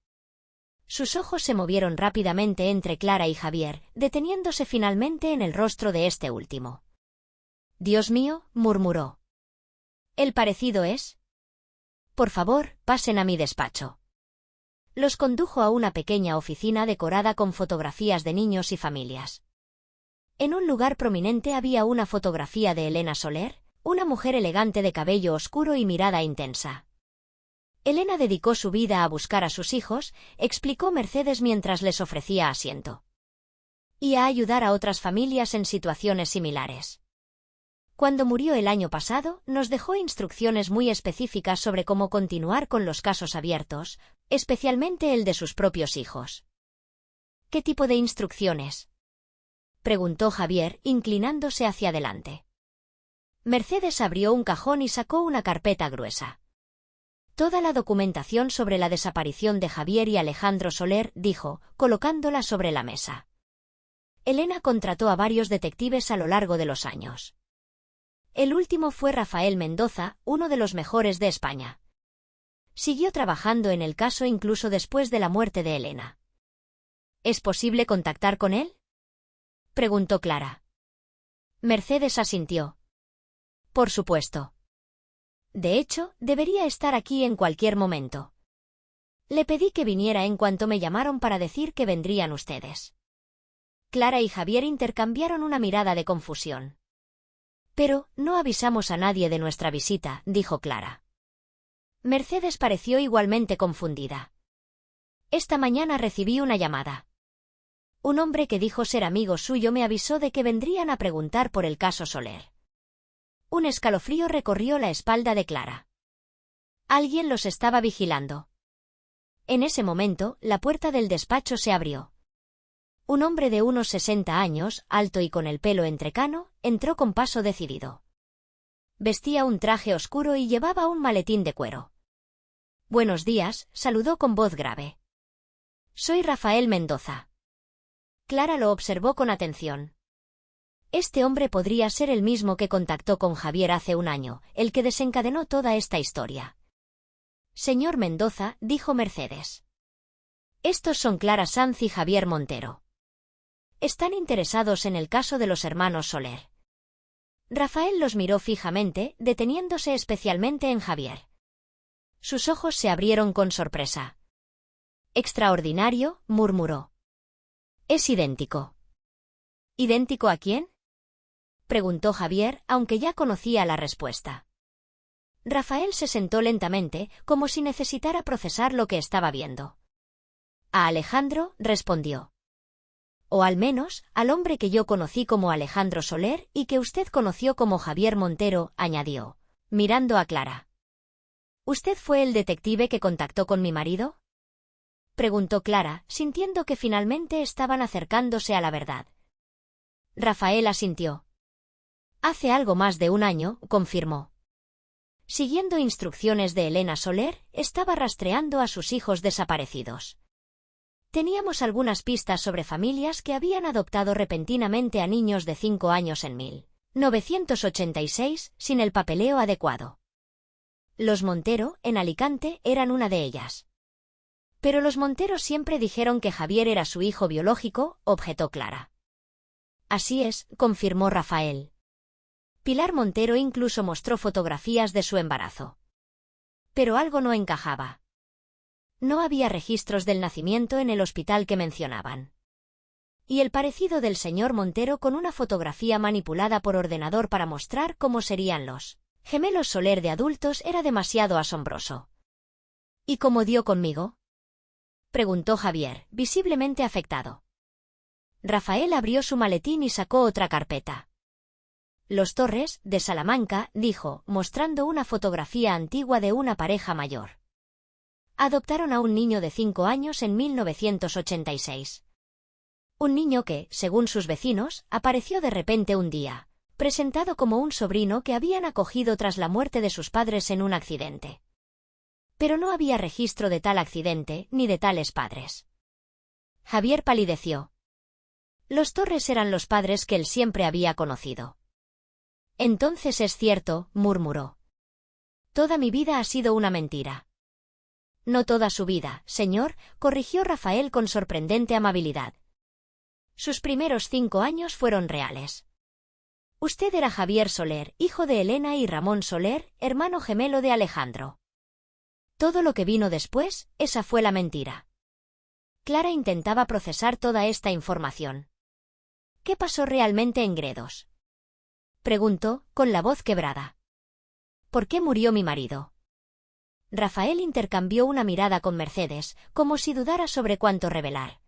Sus ojos se movieron rápidamente entre Clara y Javier, deteniéndose finalmente en el rostro de este último. Dios mío, murmuró. ¿El parecido es? Por favor, pasen a mi despacho. Los condujo a una pequeña oficina decorada con fotografías de niños y familias. En un lugar prominente había una fotografía de Elena Soler, una mujer elegante de cabello oscuro y mirada intensa. Elena dedicó su vida a buscar a sus hijos, explicó Mercedes mientras les ofrecía asiento. Y a ayudar a otras familias en situaciones similares. Cuando murió el año pasado, nos dejó instrucciones muy específicas sobre cómo continuar con los casos abiertos, especialmente el de sus propios hijos. ¿Qué tipo de instrucciones? Preguntó Javier, inclinándose hacia adelante. Mercedes abrió un cajón y sacó una carpeta gruesa. Toda la documentación sobre la desaparición de Javier y Alejandro Soler, dijo, colocándola sobre la mesa. Elena contrató a varios detectives a lo largo de los años. El último fue Rafael Mendoza, uno de los mejores de España. Siguió trabajando en el caso incluso después de la muerte de Elena. ¿Es posible contactar con él? Preguntó Clara. Mercedes asintió. Por supuesto. De hecho, debería estar aquí en cualquier momento. Le pedí que viniera en cuanto me llamaron para decir que vendrían ustedes. Clara y Javier intercambiaron una mirada de confusión. Pero, no avisamos a nadie de nuestra visita, dijo Clara. Mercedes pareció igualmente confundida. Esta mañana recibí una llamada. Un hombre que dijo ser amigo suyo me avisó de que vendrían a preguntar por el caso Soler. Un escalofrío recorrió la espalda de Clara. Alguien los estaba vigilando. En ese momento, la puerta del despacho se abrió. Un hombre de unos 60 años, alto y con el pelo entrecano, entró con paso decidido. Vestía un traje oscuro y llevaba un maletín de cuero. Buenos días, saludó con voz grave. Soy Rafael Mendoza. Clara lo observó con atención. Este hombre podría ser el mismo que contactó con Javier hace un año, el que desencadenó toda esta historia. Señor Mendoza, dijo Mercedes. Estos son Clara Sanz y Javier Montero. Están interesados en el caso de los hermanos Soler. Rafael los miró fijamente, deteniéndose especialmente en Javier. Sus ojos se abrieron con sorpresa. Extraordinario, murmuró. Es idéntico. ¿Idéntico a quién? Preguntó Javier, aunque ya conocía la respuesta. Rafael se sentó lentamente, como si necesitara procesar lo que estaba viendo. A Alejandro, respondió. O al menos, al hombre que yo conocí como Alejandro Soler y que usted conoció como Javier Montero, añadió, mirando a Clara. ¿Usted fue el detective que contactó con mi marido? Preguntó Clara, sintiendo que finalmente estaban acercándose a la verdad. Rafael asintió. Hace algo más de un año, confirmó. Siguiendo instrucciones de Elena Soler, estaba rastreando a sus hijos desaparecidos. Teníamos algunas pistas sobre familias que habían adoptado repentinamente a niños de 5 años en 1986, sin el papeleo adecuado. Los Montero, en Alicante, eran una de ellas. Pero los Montero siempre dijeron que Javier era su hijo biológico, objetó Clara. Así es, confirmó Rafael. Pilar Montero incluso mostró fotografías de su embarazo. Pero algo no encajaba. No había registros del nacimiento en el hospital que mencionaban. Y el parecido del señor Montero con una fotografía manipulada por ordenador para mostrar cómo serían los gemelos Soler de adultos era demasiado asombroso. ¿Y cómo dio conmigo? Preguntó Javier, visiblemente afectado. Rafael abrió su maletín y sacó otra carpeta. Los Torres, de Salamanca, dijo, mostrando una fotografía antigua de una pareja mayor. Adoptaron a un niño de 5 años en 1986. Un niño que, según sus vecinos, apareció de repente un día, presentado como un sobrino que habían acogido tras la muerte de sus padres en un accidente. Pero no había registro de tal accidente, ni de tales padres. Javier palideció. Los Torres eran los padres que él siempre había conocido. Entonces es cierto, murmuró. Toda mi vida ha sido una mentira. No toda su vida, señor, corrigió Rafael con sorprendente amabilidad. Sus primeros 5 años fueron reales. Usted era Javier Soler, hijo de Elena y Ramón Soler, hermano gemelo de Alejandro. Todo lo que vino después, esa fue la mentira. Clara intentaba procesar toda esta información. ¿Qué pasó realmente en Gredos?, preguntó, con la voz quebrada. ¿Por qué murió mi marido? Rafael intercambió una mirada con Mercedes, como si dudara sobre cuánto revelar.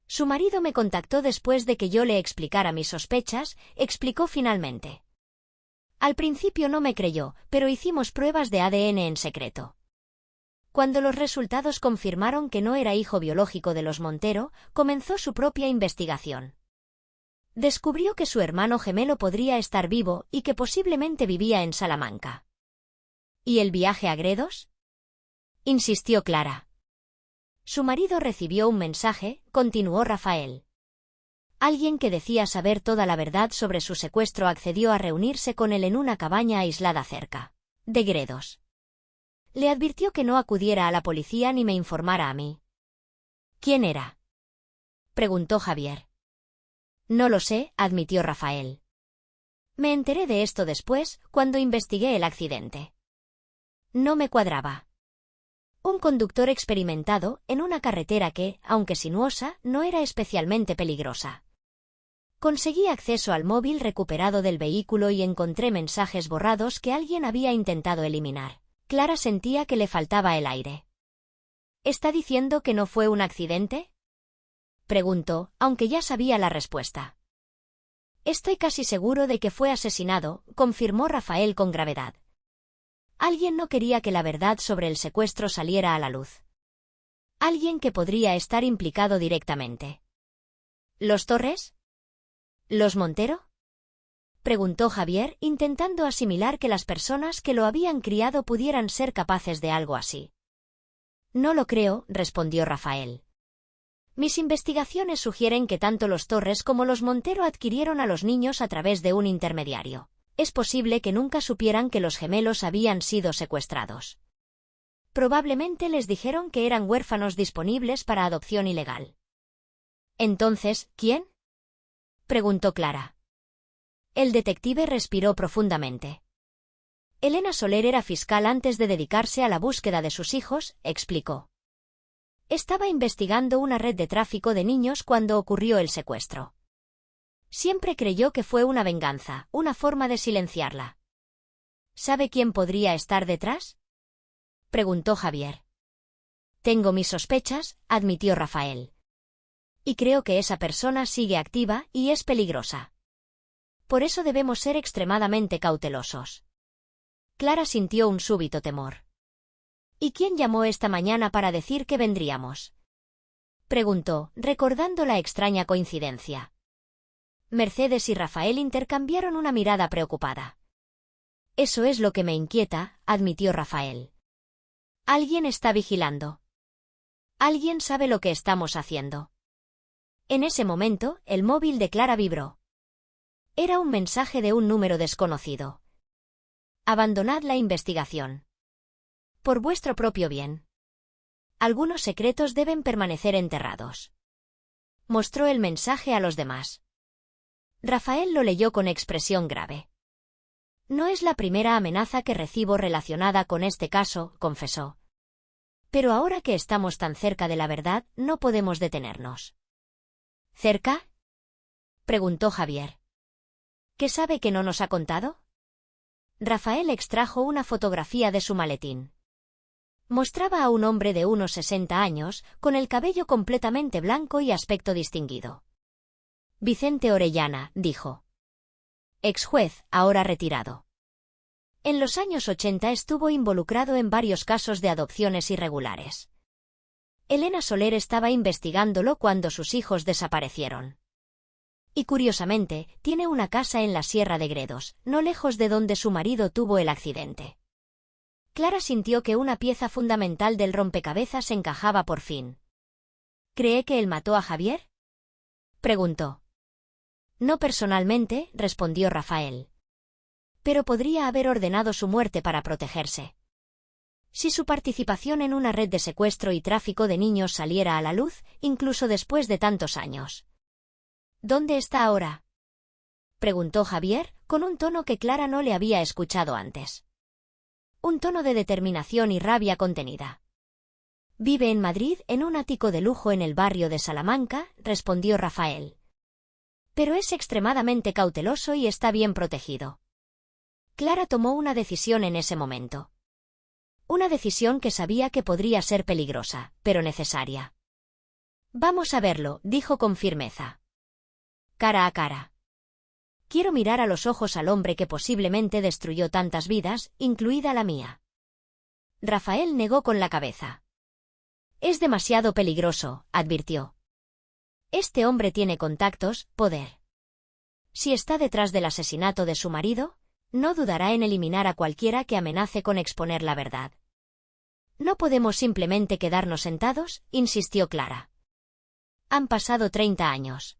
Su marido me contactó después de que yo le explicara mis sospechas, explicó finalmente. Al principio no me creyó, pero hicimos pruebas de ADN en secreto. Cuando los resultados confirmaron que no era hijo biológico de los Montero, comenzó su propia investigación. Descubrió que su hermano gemelo podría estar vivo y que posiblemente vivía en Salamanca. ¿Y el viaje a Gredos?, insistió Clara. Su marido recibió un mensaje, continuó Rafael. Alguien que decía saber toda la verdad sobre su secuestro accedió a reunirse con él en una cabaña aislada cerca de Gredos. Le advirtió que no acudiera a la policía ni me informara a mí. ¿Quién era?, preguntó Javier. No lo sé, admitió Rafael. Me enteré de esto después, cuando investigué el accidente. No me cuadraba. Un conductor experimentado, en una carretera que, aunque sinuosa, no era especialmente peligrosa. Conseguí acceso al móvil recuperado del vehículo y encontré mensajes borrados que alguien había intentado eliminar. Clara sentía que le faltaba el aire. ¿Está diciendo que no fue un accidente?, preguntó, aunque ya sabía la respuesta. Estoy casi seguro de que fue asesinado, confirmó Rafael con gravedad. Alguien no quería que la verdad sobre el secuestro saliera a la luz. Alguien que podría estar implicado directamente. ¿Los Torres? ¿Los Montero?, preguntó Javier, intentando asimilar que las personas que lo habían criado pudieran ser capaces de algo así. No lo creo, respondió Rafael. Mis investigaciones sugieren que tanto los Torres como los Montero adquirieron a los niños a través de un intermediario. Es posible que nunca supieran que los gemelos habían sido secuestrados. Probablemente les dijeron que eran huérfanos disponibles para adopción ilegal. Entonces, ¿quién?, preguntó Clara. El detective respiró profundamente. Elena Soler era fiscal antes de dedicarse a la búsqueda de sus hijos, explicó. Estaba investigando una red de tráfico de niños cuando ocurrió el secuestro. Siempre creyó que fue una venganza, una forma de silenciarla. ¿Sabe quién podría estar detrás?, preguntó Javier. Tengo mis sospechas, admitió Rafael. Y creo que esa persona sigue activa y es peligrosa. Por eso debemos ser extremadamente cautelosos. Clara sintió un súbito temor. ¿Y quién llamó esta mañana para decir que vendríamos?, preguntó, recordando la extraña coincidencia. Mercedes y Rafael intercambiaron una mirada preocupada. Eso es lo que me inquieta, admitió Rafael. Alguien está vigilando. Alguien sabe lo que estamos haciendo. En ese momento, el móvil de Clara vibró. Era un mensaje de un número desconocido. Abandonad la investigación. Por vuestro propio bien. Algunos secretos deben permanecer enterrados. Mostró el mensaje a los demás. Rafael lo leyó con expresión grave. No es la primera amenaza que recibo relacionada con este caso, confesó. Pero ahora que estamos tan cerca de la verdad, no podemos detenernos. ¿Cerca?, preguntó Javier. ¿Qué sabe que no nos ha contado? Rafael extrajo una fotografía de su maletín. Mostraba a un hombre de unos 60 años, con el cabello completamente blanco y aspecto distinguido. Vicente Orellana, dijo. Ex juez, ahora retirado. En los años 80 estuvo involucrado en varios casos de adopciones irregulares. Elena Soler estaba investigándolo cuando sus hijos desaparecieron. Y curiosamente, tiene una casa en la Sierra de Gredos, no lejos de donde su marido tuvo el accidente. Clara sintió que una pieza fundamental del rompecabezas encajaba por fin. ¿Cree que él mató a Javier?, preguntó. No personalmente, respondió Rafael. Pero podría haber ordenado su muerte para protegerse. Si su participación en una red de secuestro y tráfico de niños saliera a la luz, incluso después de tantos años. ¿Dónde está ahora?, preguntó Javier, con un tono que Clara no le había escuchado antes. Un tono de determinación y rabia contenida. Vive en Madrid, en un ático de lujo en el barrio de Salamanca, respondió Rafael. Pero es extremadamente cauteloso y está bien protegido. Clara tomó una decisión en ese momento. Una decisión que sabía que podría ser peligrosa, pero necesaria. Vamos a verlo, dijo con firmeza. Cara a cara. Quiero mirar a los ojos al hombre que posiblemente destruyó tantas vidas, incluida la mía. Rafael negó con la cabeza. Es demasiado peligroso, advirtió. Este hombre tiene contactos, poder. Si está detrás del asesinato de su marido, no dudará en eliminar a cualquiera que amenace con exponer la verdad. No podemos simplemente quedarnos sentados, insistió Clara. Han pasado 30 años.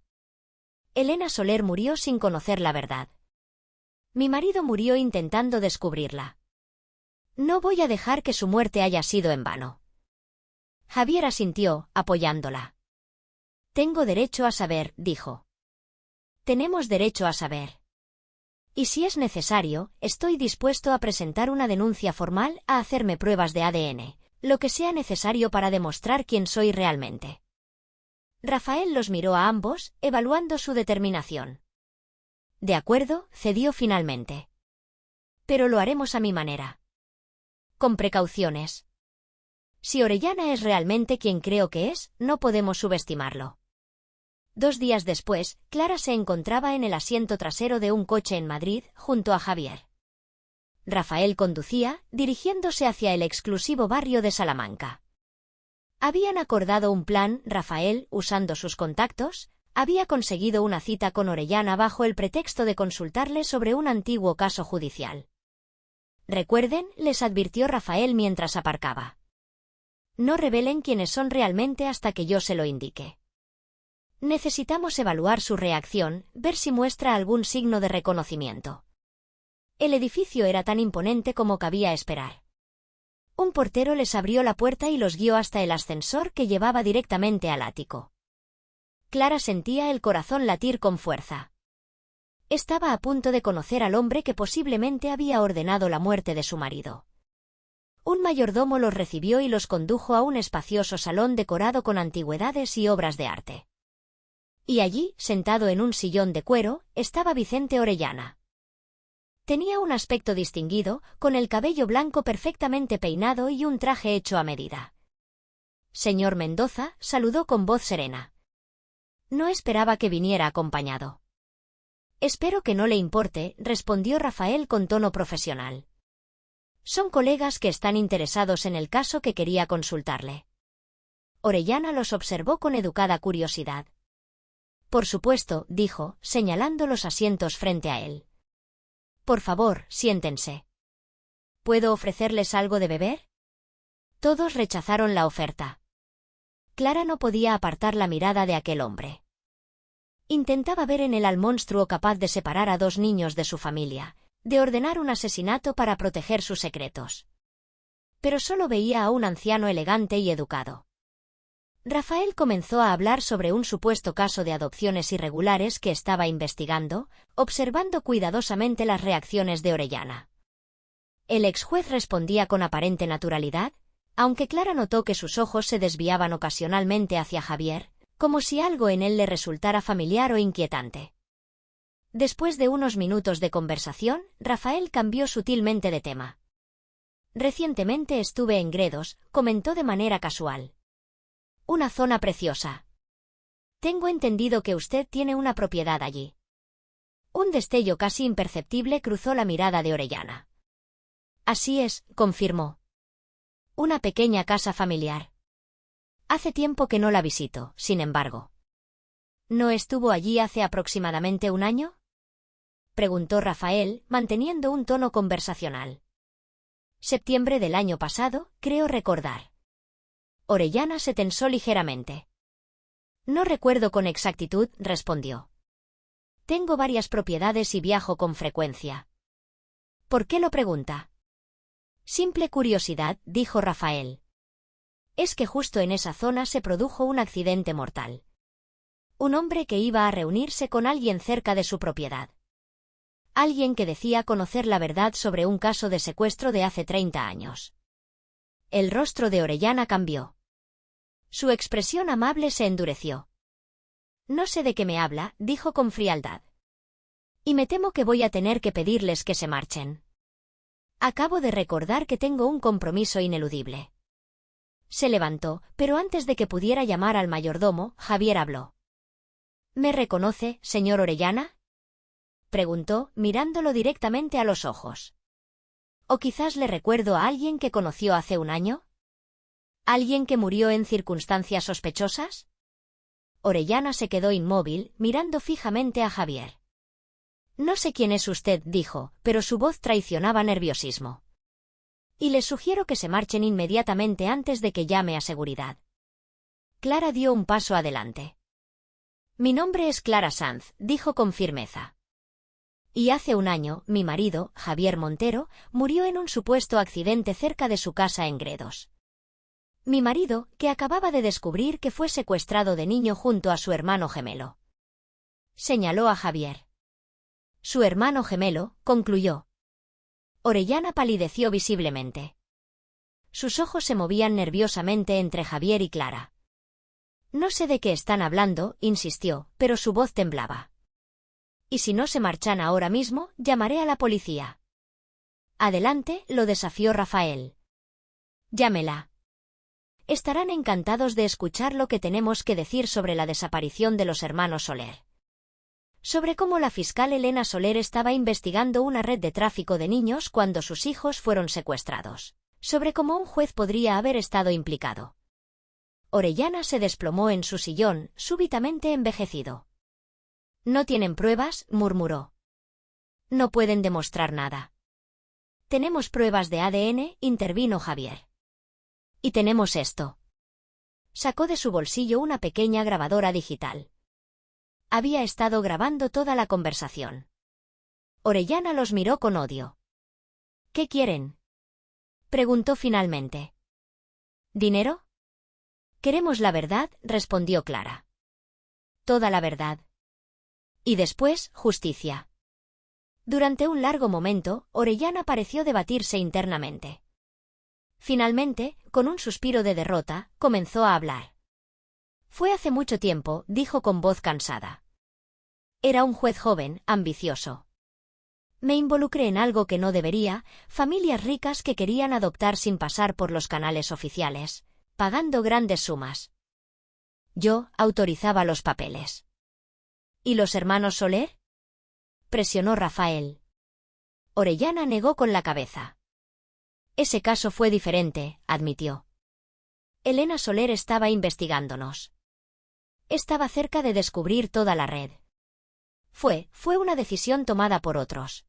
Elena Soler murió sin conocer la verdad. Mi marido murió intentando descubrirla. No voy a dejar que su muerte haya sido en vano. Javier asintió, apoyándola. Tengo derecho a saber, dijo. Tenemos derecho a saber. Y si es necesario, estoy dispuesto a presentar una denuncia formal, a hacerme pruebas de ADN, lo que sea necesario para demostrar quién soy realmente. Rafael los miró a ambos, evaluando su determinación. De acuerdo, cedió finalmente. Pero lo haremos a mi manera. Con precauciones. Si Orellana es realmente quien creo que es, no podemos subestimarlo. 2 días después, Clara se encontraba en el asiento trasero de un coche en Madrid, junto a Javier. Rafael conducía, dirigiéndose hacia el exclusivo barrio de Salamanca. Habían acordado un plan. Rafael, usando sus contactos, había conseguido una cita con Orellana bajo el pretexto de consultarle sobre un antiguo caso judicial. Recuerden, les advirtió Rafael mientras aparcaba. No revelen quiénes son realmente hasta que yo se lo indique. Necesitamos evaluar su reacción, ver si muestra algún signo de reconocimiento. El edificio era tan imponente como cabía esperar. Un portero les abrió la puerta y los guió hasta el ascensor que llevaba directamente al ático. Clara sentía el corazón latir con fuerza. Estaba a punto de conocer al hombre que posiblemente había ordenado la muerte de su marido. Un mayordomo los recibió y los condujo a un espacioso salón decorado con antigüedades y obras de arte. Y allí, sentado en un sillón de cuero, estaba Vicente Orellana. Tenía un aspecto distinguido, con el cabello blanco perfectamente peinado y un traje hecho a medida. Señor Mendoza, saludó con voz serena. No esperaba que viniera acompañado. Espero que no le importe, respondió Rafael con tono profesional. Son colegas que están interesados en el caso que quería consultarle. Orellana los observó con educada curiosidad. Por supuesto, dijo, señalando los asientos frente a él. Por favor, siéntense. ¿Puedo ofrecerles algo de beber? Todos rechazaron la oferta. Clara no podía apartar la mirada de aquel hombre. Intentaba ver en él al monstruo capaz de separar a 2 niños de su familia, de ordenar un asesinato para proteger sus secretos. Pero solo veía a un anciano elegante y educado. Rafael comenzó a hablar sobre un supuesto caso de adopciones irregulares que estaba investigando, observando cuidadosamente las reacciones de Orellana. El ex juez respondía con aparente naturalidad, aunque Clara notó que sus ojos se desviaban ocasionalmente hacia Javier, como si algo en él le resultara familiar o inquietante. Después de unos minutos de conversación, Rafael cambió sutilmente de tema. Recientemente estuve en Gredos, comentó de manera casual. Una zona preciosa. Tengo entendido que usted tiene una propiedad allí. Un destello casi imperceptible cruzó la mirada de Orellana. Así es, confirmó. Una pequeña casa familiar. Hace tiempo que no la visito, sin embargo. ¿No estuvo allí hace aproximadamente un año? Preguntó Rafael, manteniendo un tono conversacional. Septiembre del año pasado, creo recordar. Orellana se tensó ligeramente. No recuerdo con exactitud, respondió. Tengo varias propiedades y viajo con frecuencia. ¿Por qué lo pregunta? Simple curiosidad, dijo Rafael. Es que justo en esa zona se produjo un accidente mortal. Un hombre que iba a reunirse con alguien cerca de su propiedad. Alguien que decía conocer la verdad sobre un caso de secuestro de hace 30 años. El rostro de Orellana cambió. Su expresión amable se endureció. No sé de qué me habla, dijo con frialdad. Y me temo que voy a tener que pedirles que se marchen. Acabo de recordar que tengo un compromiso ineludible. Se levantó, pero antes de que pudiera llamar al mayordomo, Javier habló. ¿Me reconoce, señor Orellana? Preguntó, mirándolo directamente a los ojos. ¿O quizás le recuerdo a alguien que conoció hace un año? ¿Alguien que murió en circunstancias sospechosas? Orellana se quedó inmóvil, mirando fijamente a Javier. No sé quién es usted, dijo, pero su voz traicionaba nerviosismo. Y les sugiero que se marchen inmediatamente antes de que llame a seguridad. Clara dio un paso adelante. Mi nombre es Clara Sanz, dijo con firmeza. Y hace un año, mi marido, Javier Montero, murió en un supuesto accidente cerca de su casa en Gredos. Mi marido, que acababa de descubrir que fue secuestrado de niño junto a su hermano gemelo. Señaló a Javier. Su hermano gemelo, concluyó. Orellana palideció visiblemente. Sus ojos se movían nerviosamente entre Javier y Clara. No sé de qué están hablando, insistió, pero su voz temblaba. Y si no se marchan ahora mismo, llamaré a la policía. Adelante, lo desafió Rafael. Llámela. Estarán encantados de escuchar lo que tenemos que decir sobre la desaparición de los hermanos Soler. Sobre cómo la fiscal Elena Soler estaba investigando una red de tráfico de niños cuando sus hijos fueron secuestrados. Sobre cómo un juez podría haber estado implicado. Orellana se desplomó en su sillón, súbitamente envejecido. No tienen pruebas, murmuró. No pueden demostrar nada. Tenemos pruebas de ADN, intervino Javier. Y tenemos esto. Sacó de su bolsillo una pequeña grabadora digital. Había estado grabando toda la conversación. Orellana los miró con odio. ¿Qué quieren? Preguntó finalmente. ¿Dinero? Queremos la verdad, respondió Clara. Toda la verdad. Y después, justicia. Durante un largo momento, Orellana pareció debatirse internamente. Finalmente, con un suspiro de derrota, comenzó a hablar. Fue hace mucho tiempo, dijo con voz cansada. Era un juez joven, ambicioso. Me involucré en algo que no debería, familias ricas que querían adoptar sin pasar por los canales oficiales, pagando grandes sumas. Yo autorizaba los papeles. ¿Y los hermanos Soler? Presionó Rafael. Orellana negó con la cabeza. Ese caso fue diferente, admitió. Elena Soler estaba investigándonos. Estaba cerca de descubrir toda la red. Fue una decisión tomada por otros.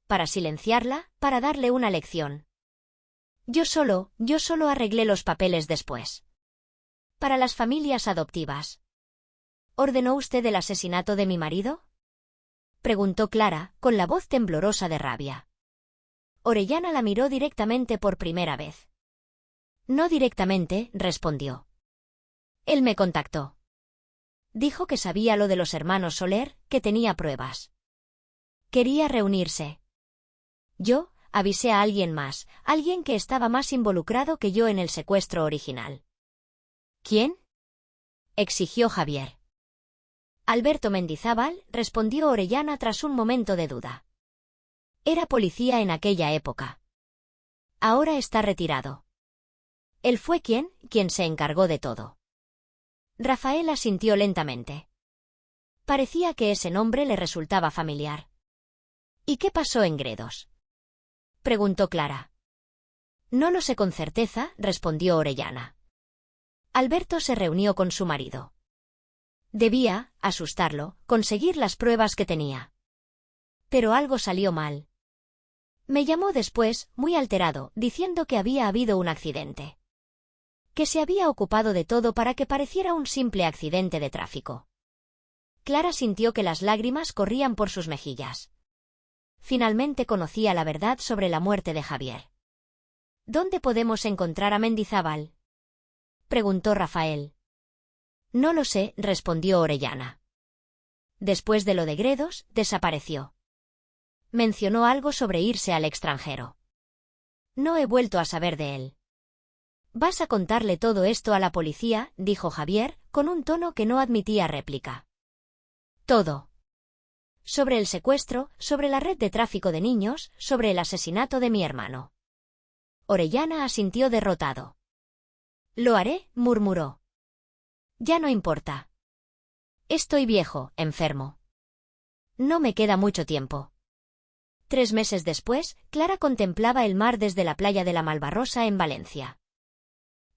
Para silenciarla, para darle una lección. Yo solo arreglé los papeles después. Para las familias adoptivas. ¿Ordenó usted el asesinato de mi marido? Preguntó Clara, con la voz temblorosa de rabia. Orellana la miró directamente por primera vez. No directamente, respondió. Él me contactó. Dijo que sabía lo de los hermanos Soler, que tenía pruebas. Quería reunirse. Yo avisé a alguien más, alguien que estaba más involucrado que yo en el secuestro original. ¿Quién? Exigió Javier. Alberto Mendizábal, respondió Orellana tras un momento de duda. Era policía en aquella época. Ahora está retirado. Él fue quien se encargó de todo. Rafael asintió lentamente. Parecía que ese nombre le resultaba familiar. ¿Y qué pasó en Gredos?, preguntó Clara. No lo sé con certeza, respondió Orellana. Alberto se reunió con su marido. Debía, asustarlo, conseguir las pruebas que tenía. Pero algo salió mal. Me llamó después, muy alterado, diciendo que había habido un accidente. Que se había ocupado de todo para que pareciera un simple accidente de tráfico. Clara sintió que las lágrimas corrían por sus mejillas. Finalmente conocía la verdad sobre la muerte de Javier. ¿Dónde podemos encontrar a Mendizábal?, preguntó Rafael. No lo sé, respondió Orellana. Después de lo de Gredos, desapareció. Mencionó algo sobre irse al extranjero. No he vuelto a saber de él. ¿Vas a contarle todo esto a la policía?, dijo Javier, con un tono que no admitía réplica. Todo. Sobre el secuestro, sobre la red de tráfico de niños, sobre el asesinato de mi hermano. Orellana asintió derrotado. Lo haré, murmuró. Ya no importa. Estoy viejo, enfermo. No me queda mucho tiempo. 3 meses después, Clara contemplaba el mar desde la playa de la Malvarrosa en Valencia.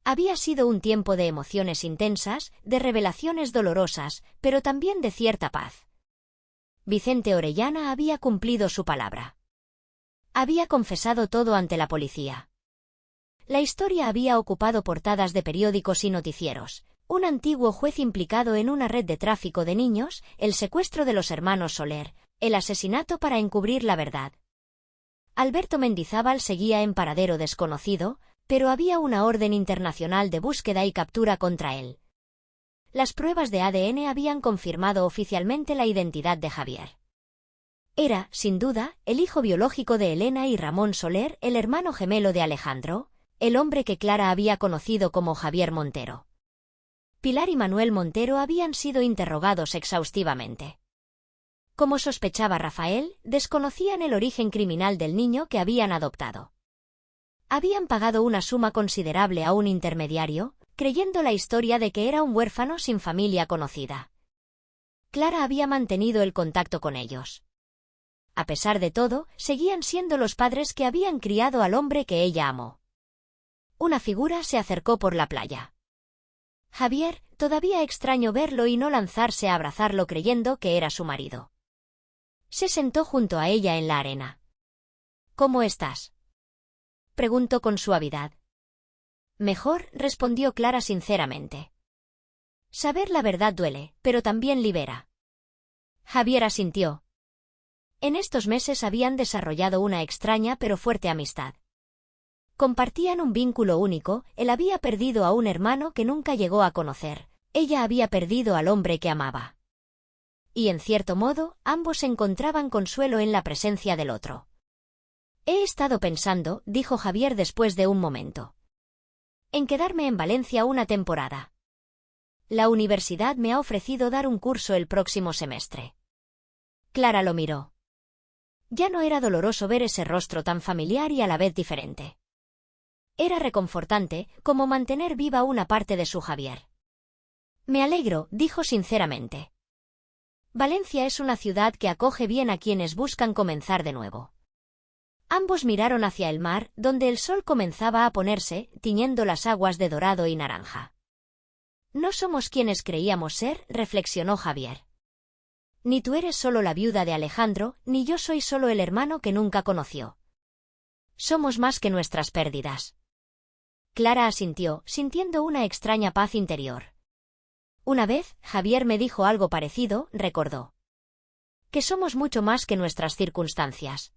Había sido un tiempo de emociones intensas, de revelaciones dolorosas, pero también de cierta paz. Vicente Orellana había cumplido su palabra. Había confesado todo ante la policía. La historia había ocupado portadas de periódicos y noticieros. Un antiguo juez implicado en una red de tráfico de niños, el secuestro de los hermanos Soler, el asesinato para encubrir la verdad. Alberto Mendizábal seguía en paradero desconocido, pero había una orden internacional de búsqueda y captura contra él. Las pruebas de ADN habían confirmado oficialmente la identidad de Javier. Era, sin duda, el hijo biológico de Elena y Ramón Soler, el hermano gemelo de Alejandro, el hombre que Clara había conocido como Javier Montero. Pilar y Manuel Montero habían sido interrogados exhaustivamente. Como sospechaba Rafael, desconocían el origen criminal del niño que habían adoptado. Habían pagado una suma considerable a un intermediario, creyendo la historia de que era un huérfano sin familia conocida. Clara había mantenido el contacto con ellos. A pesar de todo, seguían siendo los padres que habían criado al hombre que ella amó. Una figura se acercó por la playa. Javier, todavía extraño verlo y no lanzarse a abrazarlo creyendo que era su marido. Se sentó junto a ella en la arena. ¿Cómo estás?, preguntó con suavidad. Mejor, respondió Clara sinceramente. Saber la verdad duele, pero también libera. Javier asintió. En estos meses habían desarrollado una extraña pero fuerte amistad. Compartían un vínculo único, él había perdido a un hermano que nunca llegó a conocer, ella había perdido al hombre que amaba. Y en cierto modo, ambos encontraban consuelo en la presencia del otro. He estado pensando, dijo Javier después de un momento, en quedarme en Valencia una temporada. La universidad me ha ofrecido dar un curso el próximo semestre. Clara lo miró. Ya no era doloroso ver ese rostro tan familiar y a la vez diferente. Era reconfortante, como mantener viva una parte de su Javier. Me alegro, dijo sinceramente. Valencia es una ciudad que acoge bien a quienes buscan comenzar de nuevo. Ambos miraron hacia el mar, donde el sol comenzaba a ponerse, tiñendo las aguas de dorado y naranja. No somos quienes creíamos ser, reflexionó Javier. Ni tú eres solo la viuda de Alejandro, ni yo soy solo el hermano que nunca conoció. Somos más que nuestras pérdidas. Clara asintió, sintiendo una extraña paz interior. Una vez, Javier me dijo algo parecido, recordó. Que somos mucho más que nuestras circunstancias.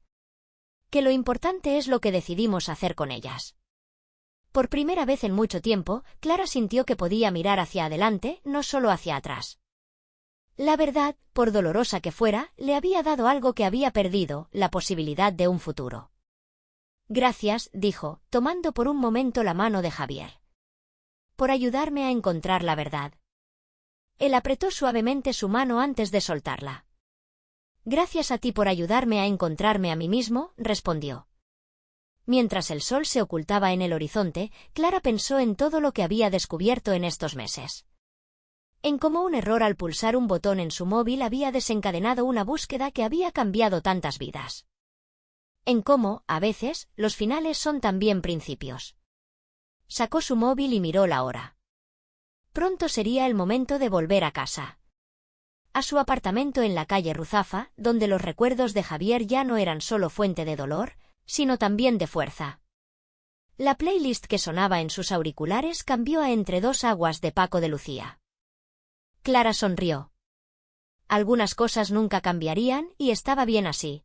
Que lo importante es lo que decidimos hacer con ellas. Por primera vez en mucho tiempo, Clara sintió que podía mirar hacia adelante, no solo hacia atrás. La verdad, por dolorosa que fuera, le había dado algo que había perdido, la posibilidad de un futuro. Gracias, dijo, tomando por un momento la mano de Javier. Por ayudarme a encontrar la verdad. Él apretó suavemente su mano antes de soltarla. Gracias a ti por ayudarme a encontrarme a mí mismo, respondió. Mientras el sol se ocultaba en el horizonte, Clara pensó en todo lo que había descubierto en estos meses. en cómo un error al pulsar un botón en su móvil había desencadenado una búsqueda que había cambiado tantas vidas. En cómo, a veces, los finales son también principios. Sacó su móvil y miró la hora. Pronto sería el momento de volver a casa. A su apartamento en la calle Ruzafa, donde los recuerdos de Javier ya no eran solo fuente de dolor, sino también de fuerza. La playlist que sonaba en sus auriculares cambió a Entre dos aguas de Paco de Lucía. Clara sonrió. Algunas cosas nunca cambiarían y estaba bien así.